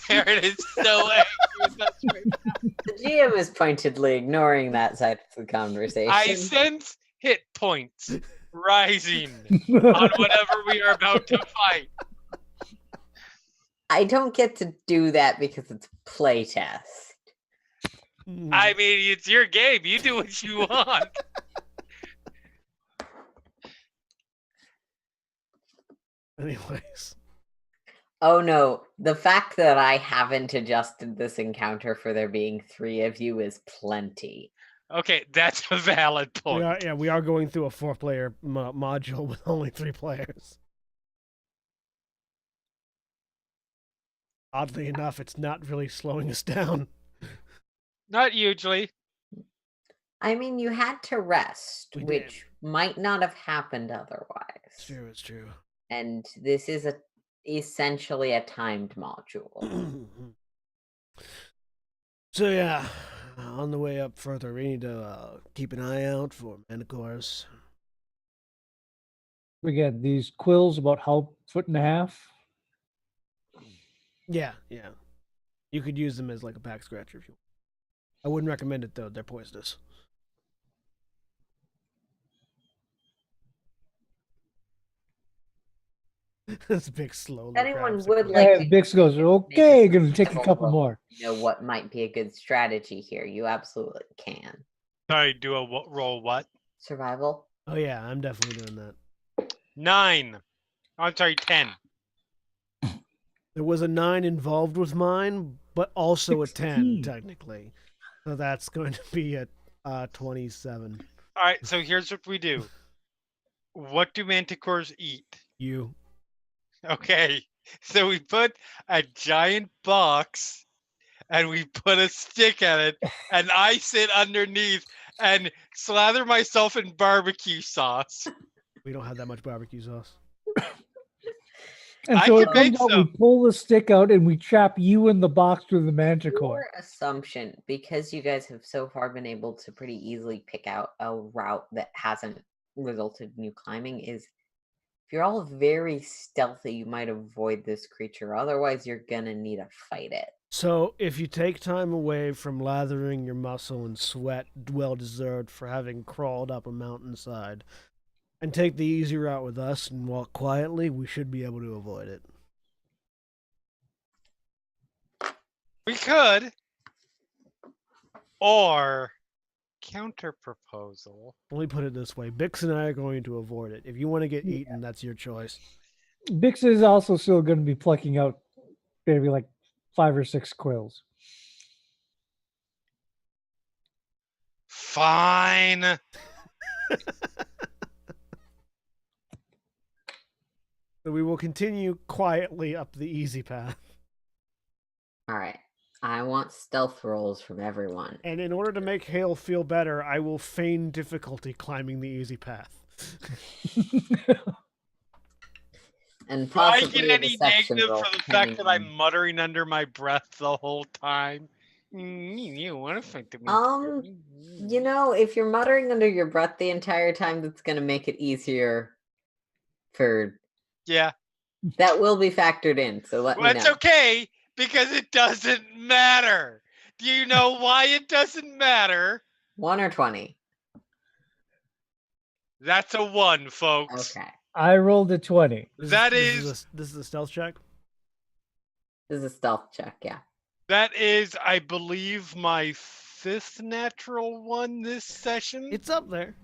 Aaron is so angry with us right now. The GM is pointedly ignoring that side of the conversation. I sense hit points rising on whatever we are about to fight. I don't get to do that because it's playtest. I mean, it's your game. You do what you want. Anyways. Oh no, the fact that I haven't adjusted this encounter for there being 3 of you is plenty. Okay, that's a valid point. We are going through a 4-player module with only 3 players. Oddly enough, it's not really slowing us down. Not hugely. I mean, you had to rest, which might not have happened otherwise. It's true. And this is essentially a timed module. So yeah, on the way up further, we need to keep an eye out for manticores. Again, these quills about how 1.5 feet? Yeah. You could use them as like a back scratcher if you want. I wouldn't recommend it though, they're poisonous. That's a big slow. Anyone would like to. Bix goes, okay, gonna take a couple more. You know what might be a good strategy here? You absolutely can. Sorry, do a roll what? Survival. Oh yeah, I'm definitely doing that. 9. I'm sorry, 10. There was a 9 involved with mine, but also 16. A 10 technically. So that's going to be a 27. All right, so here's what we do. What do manticores eat? You. Okay. So we put a giant box and we put a stick at it, and I sit underneath and slather myself in barbecue sauce. We don't have that much barbecue sauce. And I so can it make comes out, we some. pull the stick out and we trap you in the box with the manticore. Your assumption, because you guys have so far been able to pretty easily pick out a route that hasn't resulted in you climbing, is if you're all very stealthy, you might avoid this creature. Otherwise, you're gonna need to fight it. So, if you take time away from lathering your muscle and sweat, well deserved for having crawled up a mountainside, and take the easy route with us and walk quietly, we should be able to avoid it. We could. Or counter proposal. Let me put it this way: Bix and I are going to avoid it. If you want to get eaten, that's your choice. Bix is also still going to be plucking out maybe like 5 or 6 quills. Fine. So we will continue quietly up the easy path. All right. I want stealth rolls from everyone. And in order to make Hale feel better, I will feign difficulty climbing the easy path. And Do I possibly get a any deception negative roll, for the depending fact that I'm on- muttering under my breath the whole time? You want to fight the You know, if you're muttering under your breath the entire time, that's going to make it easier for... Yeah. That will be factored in, so let Well, me it's know. okay because it doesn't matter. Do you know why it doesn't matter? 1 or 20? That's a 1, folks. Okay. I rolled a 20. That this is a stealth check. This is a stealth check, yeah. That is, I believe, my 5th natural one this session. It's up there.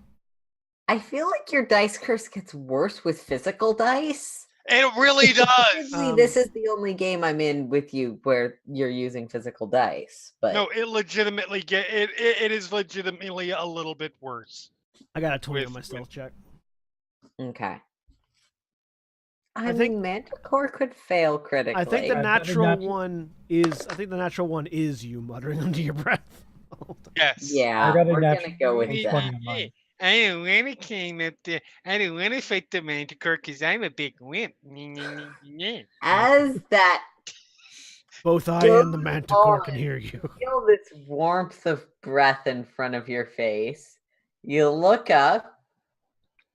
I feel like your dice curse gets worse with physical dice. It really does. Usually, this is the only game I'm in with you where you're using physical dice. But No, it legitimately it is legitimately a little bit worse. I got a 20 on With- my stealth check. okay. I I think- mean, Manticore could fail critically. I think the I've got a natural natural- one is. I think the natural one is you muttering under your breath. Yes. Yeah, I got a we're gonna natural go with 20 that. on mine. I don't want to climb up there. I don't want to fight the Manticore because I'm a big wimp. As that Both I Go and the manticore can on. hear you. feel this warmth of breath in front of your face, you look up.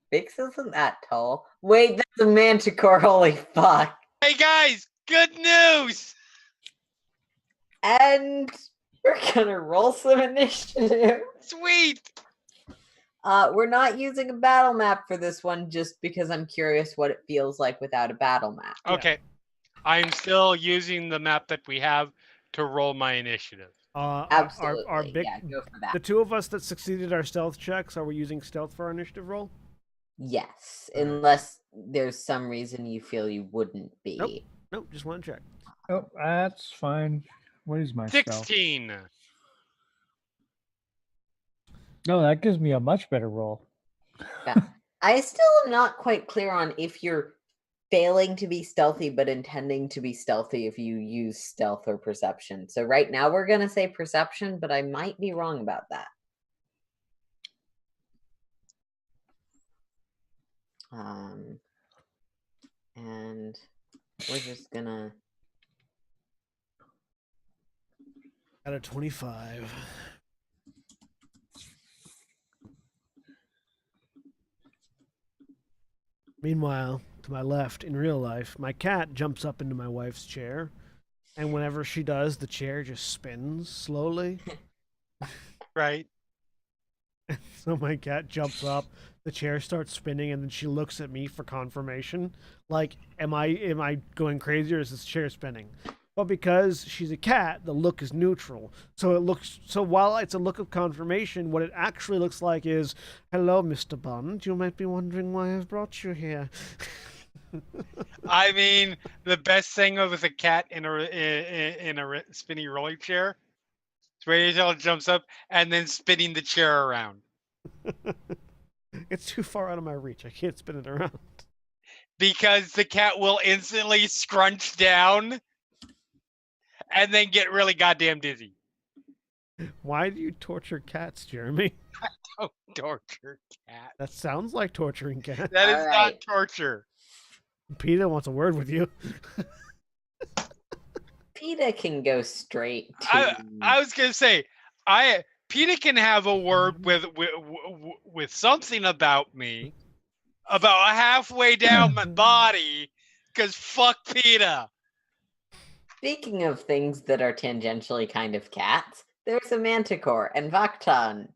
Vix isn't that tall. Wait, that's a manticore. Holy fuck. Hey guys, good news! And we're gonna roll some initiative. Sweet. We're not using a battle map for this one just because I'm curious what it feels like without a battle map. Yeah. Okay, I'm still using the map that we have to roll my initiative. Absolutely. Our big, Yeah, go for that. the two of us that succeeded our stealth checks, are we using stealth for our initiative roll? Yes, Alright. unless there's some reason you feel you wouldn't be. Nope, just one check. Oh, that's fine. What is my stealth? 16. No, that gives me a much better roll. I still am not quite clear on if you're failing to be stealthy but intending to be stealthy if you use stealth or perception. So right now we're going to say perception, but I might be wrong about that. And we're just going to... Got a 25. Meanwhile, to my left, in real life, my cat jumps up into my wife's chair, and whenever she does, the chair just spins slowly. Right. So my cat jumps up, the chair starts spinning, and then she looks at me for confirmation. Like, am I going crazy or is this chair spinning? But because she's a cat, the look is neutral. So while it's a look of confirmation, what it actually looks like is, "Hello, Mr. Bond. You might be wondering why I've brought you here." I mean, the best thing with a cat in a spinny roller chair is where it jumps up and then spinning the chair around. It's too far out of my reach. I can't spin it around. because the cat will instantly scrunch down and then get really goddamn dizzy. Why do you torture cats, Jeremy? Oh, torture cat. That sounds like torturing cats. That is All not right. torture. PETA wants a word with you. PETA can go straight to. I was gonna say, PETA can have a word with something about me, about halfway down my body, because fuck PETA. Speaking of things that are tangentially kind of cats, there's a Manticore and Vaktan.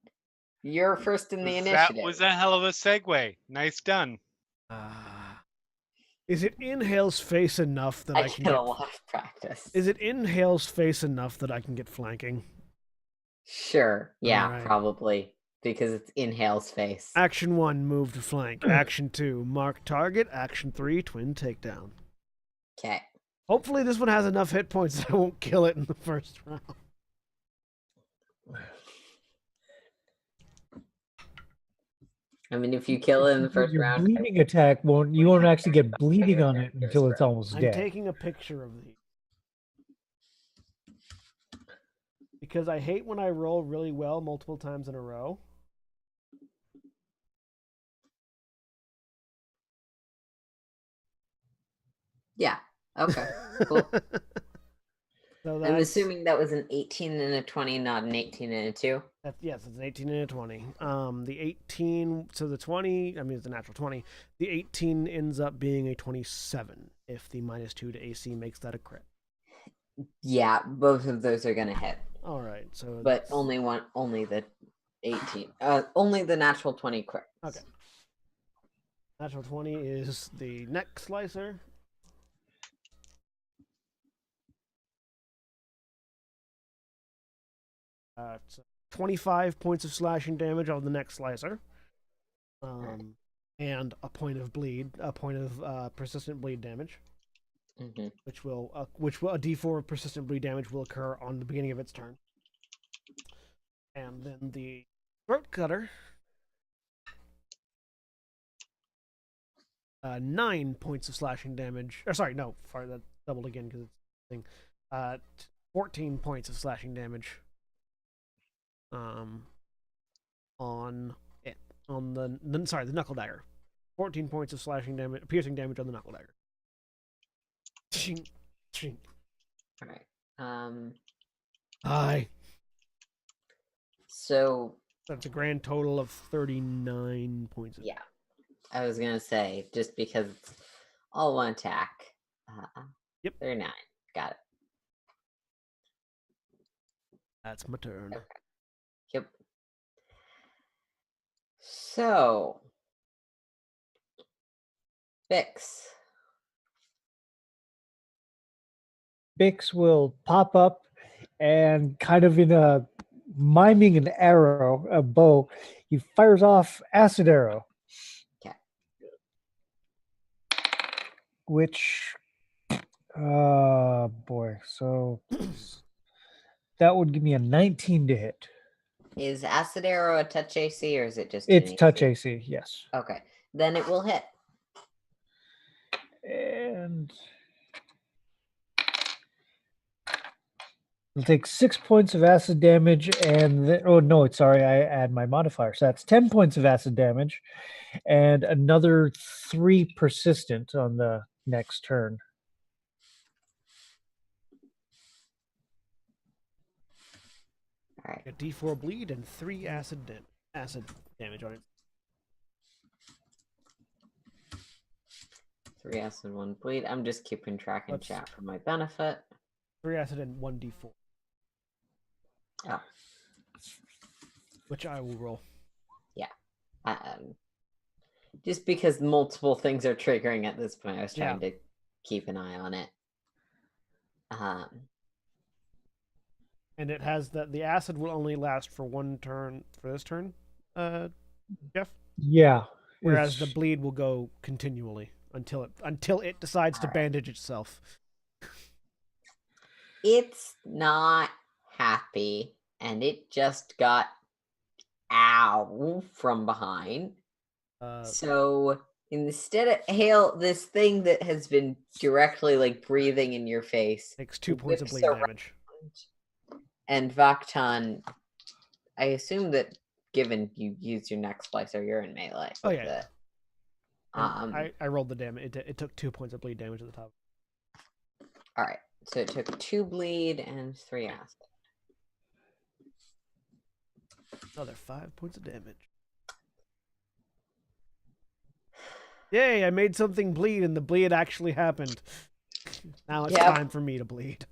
You're first in the initiative. That was a hell of a segue. Nice done. Is it in Hale's face enough that I I can get get? a lot of practice. Is it in Hale's face enough that I can get flanking? Sure. Yeah, Alright. probably. Because it's in Hale's face. Action 1, move to flank. Action 2, mark target. Action 3, twin takedown. Okay. Hopefully this one has enough hit points that I won't kill it in the first round. I mean, if you kill it in the first Your round, bleeding attack you won't actually get bleeding on it until it's almost I'm dead. taking a picture of these. Because I hate when I roll really well multiple times in a row. yeah. Okay. Cool. So I'm assuming that was an 18 and a 20, not an 18 and a 2. Yes, it's an 18 and a 20. The 18, so the 20, I mean, it's a natural 20. The 18 ends up being a 27 if the -2 to AC makes that a crit. Yeah, both of those are gonna hit. All right, so But that's- only the 18. Only the natural 20 crit. Okay. Natural 20 is the neck slicer. So 25 points of slashing damage on the neck slicer. And a point of bleed, a point of persistent bleed damage, which will a D4 of persistent bleed damage will occur on the beginning of its turn. And then the throat cutter, 9 points of slashing damage. Or sorry, no, sorry, that doubled again because it's a thing. 14 points of slashing damage. On it, on the knuckle dagger. 14 points of slashing damage, piercing damage on the knuckle dagger. All right. Hi. So That's a grand total of 39 points. yeah, I was gonna say just because it's all one attack. Yep. 39. Got it. That's my turn. Okay. Yep. So Bix. Bix will pop up and kind of in a miming an arrow, a bow, he fires off acid arrow. Okay. Which boy, so that would give me a 19 to hit. Is acid arrow a touch AC or is it just It's an touch AC, yes. Okay. Then it will hit. And it'll take 6 points of acid damage, and oh no, sorry, I add my modifier. So that's 10 points of acid damage, and another 3 persistent on the next turn. All right. A D4 bleed and 3 acid damage on it. 3 acid, 1 bleed. I'm just keeping track in chat for my benefit. 3 acid and 1 D4. Oh. Which I will roll. Yeah. Just because multiple things are triggering at this point, I was trying to keep an eye on it. And it has that the acid will only last for 1 turn for this turn, Jeff. Yeah. Whereas the bleed will go continually until it decides to bandage itself. It's not happy, and it just got ow from behind. So Instead of hail, this thing that has been directly like breathing in your face Takes 2 points of whips bleed around, damage. and Vaktan, I assume that given you used your neck splicer, you're in melee. Oh, with yeah. it. I rolled the damage. It took 2 points of bleed damage at the top. All right. So it took 2 bleed and 3 acid. Another 5 points of damage. Yay, I made something bleed and the bleed actually happened. Now it's time for me to bleed.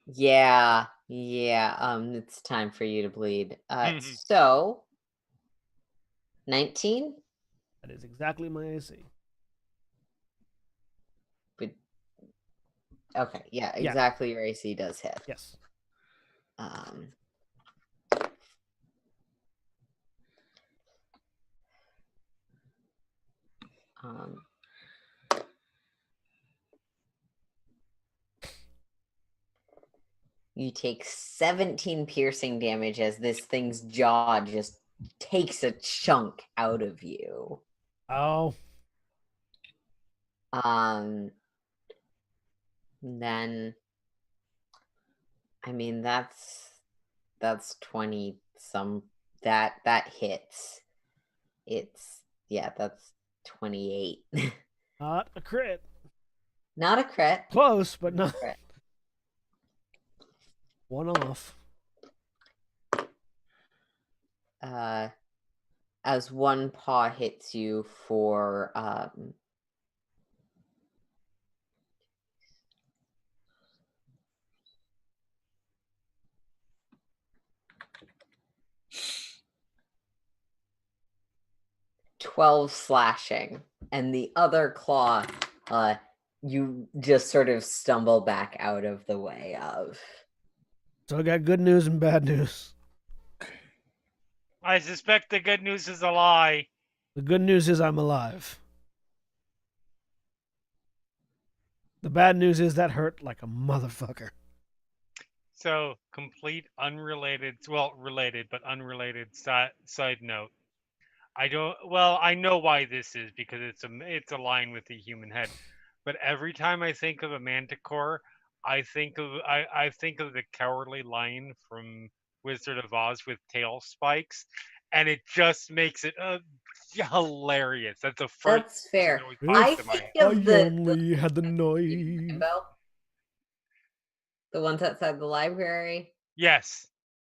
Yeah. It's time for you to bleed. So 19? That is exactly my AC. But okay, yeah, exactly. Your AC does hit. Yes. You take 17 piercing damage as this thing's jaw just takes a chunk out of you. Oh. Then I mean that's 20 some that hits. That's 28. Not a crit. Not a crit. Close, but not. Crit. One off. As one paw hits you for 12 slashing, and the other claw you just sort of stumble back out of the way of. So I got good news and bad news. I suspect the good news is a lie. The good news is I'm alive. The bad news is that hurt like a motherfucker. So, complete unrelated, well, related, but unrelated side note. I know why this is, because it's a line with the human head. But every time I think of a manticore, I think of the Cowardly Lion from Wizard of Oz with tail spikes, and it just makes it hilarious. That's the first. That's fair. I think I of only had the knife. The ones outside the library. Yes.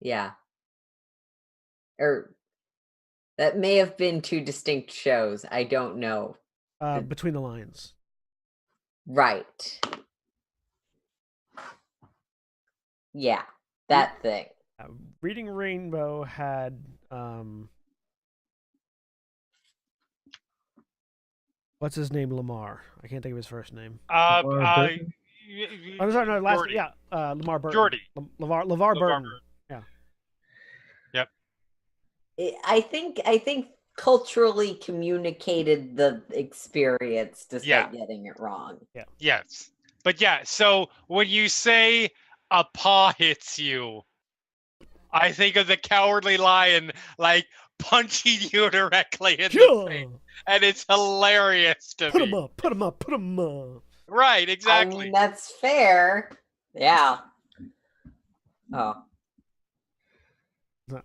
Yeah. Or that may have been 2 distinct shows. I don't know. Between the Lines. Right. Yeah, that thing. Reading Rainbow had what's his name? Lamar. I can't think of his first name. Burton? I'm sorry, no, last Jordy. Lamar Burton. Jordy. LeVar Burton. Yeah. Yep. I think culturally communicated the experience despite getting it wrong. Yeah. Yes. But yeah, so when you say a paw hits you, I think of the Cowardly Lion like punching you directly in the face. And it's hilarious to Put me. him up, put him up, put him up. Right, exactly. I mean, that's fair. Yeah. Oh.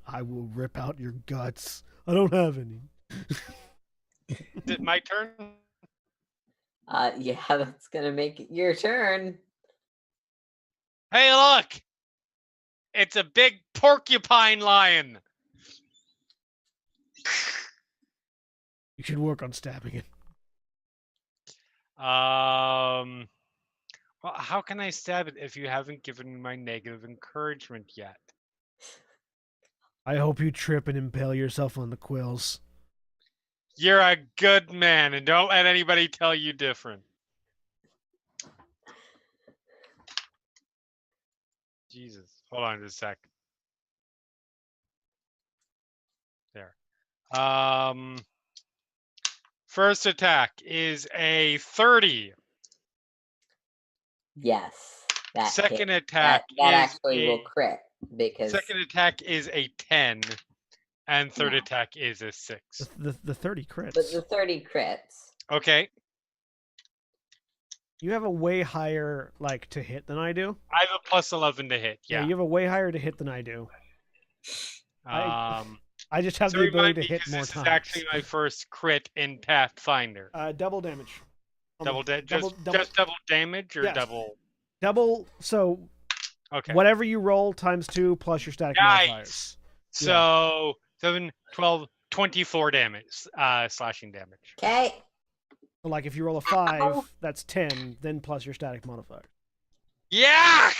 I will rip out your guts. I don't have any. Is it my turn? Yeah, that's gonna make it your turn. Hey, look! It's a big porcupine lion. You should work on stabbing it. Well, how can I stab it if you haven't given me my negative encouragement yet? I hope you trip and impale yourself on the quills. You're a good man, and don't let anybody tell you different. Jesus. Hold on just a sec. There. First attack is a 30. Yes. That Second hit. attack that actually will crit because second attack is a 10. And third No. attack is a 6. The 30 crits. But the 30 crits. Okay. You have a way higher to hit than I do. I have a plus 11 to hit. Yeah, Yeah. you have a way higher to hit than I do. I just have so the ability remind to me, hit 'cause more this times. is actually my first crit in Pathfinder. Double damage. Just double damage or Yes. double? Double. So Okay. whatever you roll times 2 plus your static modifiers. Nice. So 7, 12, 24 damage, slashing damage. Okay. So if you roll a 5, that's 10, then plus your static modifier. Yeah.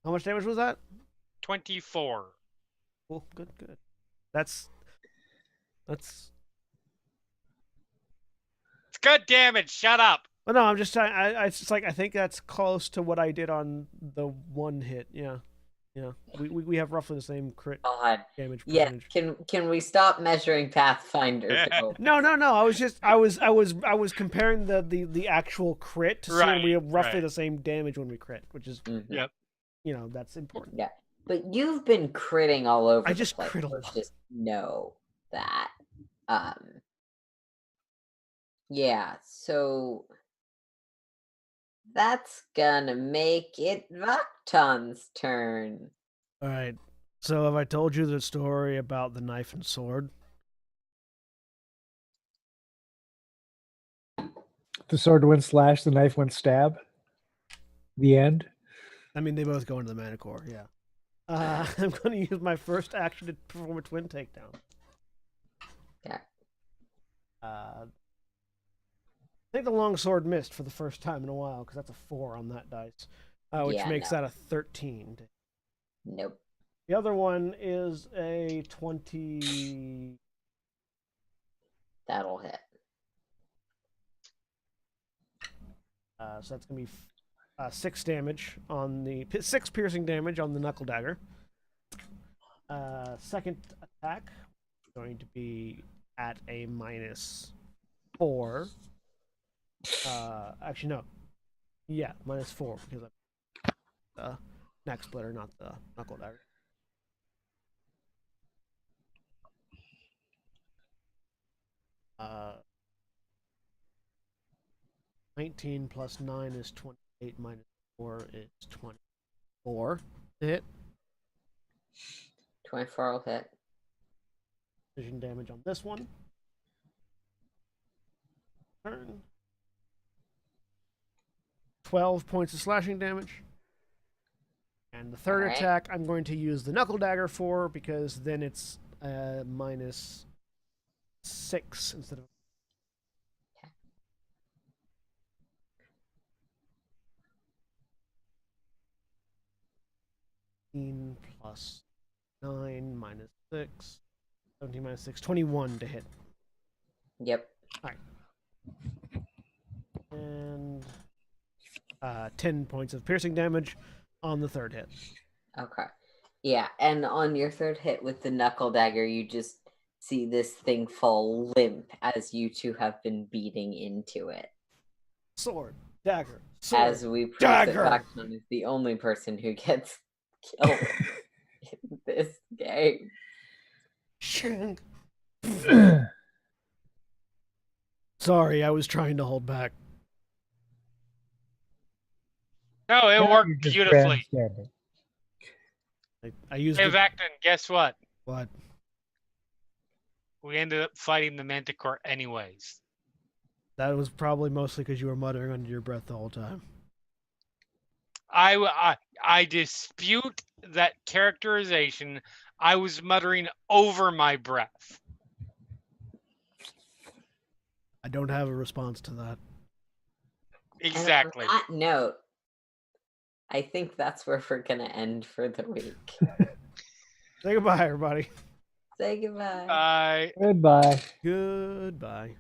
How much damage was that? 24. Cool. Good. That's It's good damage. Shut up. Well, no, I'm just trying. It's just I think that's close to what I did on the one hit. Yeah. We have roughly the same crit God. damage Yeah. percentage. Can we stop measuring Pathfinder? No. I was comparing the actual crit to see we have roughly the same damage when we crit, which is Yep. That's important. Yeah. But you've been critting all over. I the just place. crit a lot. Just know that. Yeah. So that's gonna make it Vaktan's turn. All right. So have I told you the story about the knife and sword? The sword went slash, the knife went stab. The end. I mean, they both go into the Manicore. Yeah. I'm going to use my first action to perform a twin takedown. Yeah. I think the longsword missed for the first time in a while because that's a 4 on that dice, which makes that a 13. Nope. The other one is a 20. That'll hit. So that's going to be 6 damage on the 6 piercing damage on the knuckle dagger. Second attack going to be at a -4. Actually no. Yeah, -4 because of the neck splitter, not the knuckle dagger. Uh, 19 plus 9 is 28 minus 4 is 24 to hit. 24 will hit. Precision damage on this one. Turn. 12 points of slashing damage. And the third attack I'm going to use the knuckle dagger for because then it's -6 instead of. Plus 9 minus 6. 17 minus 6. 21 to hit. Yep. All right. And 10 points of piercing damage on the third hit. Okay. Yeah, and on your third hit with the knuckle dagger, you just see this thing fall limp as you two have been beating into it. Sword, dagger, sword, as we prove dagger. that Vaktan is the only person who gets killed in this game. Sorry, I was trying to hold back. No, it worked You're just beautifully. grandstanding. I used Hey, it. Vaktan, guess what? What? We ended up fighting the Manticore anyways. That was probably mostly because you were muttering under your breath the whole time. I dispute that characterization. I was muttering over my breath. I don't have a response to that. Exactly. And on that note, I think that's where we're going to end for the week. Say goodbye, everybody. Say goodbye. Bye. Goodbye. Goodbye.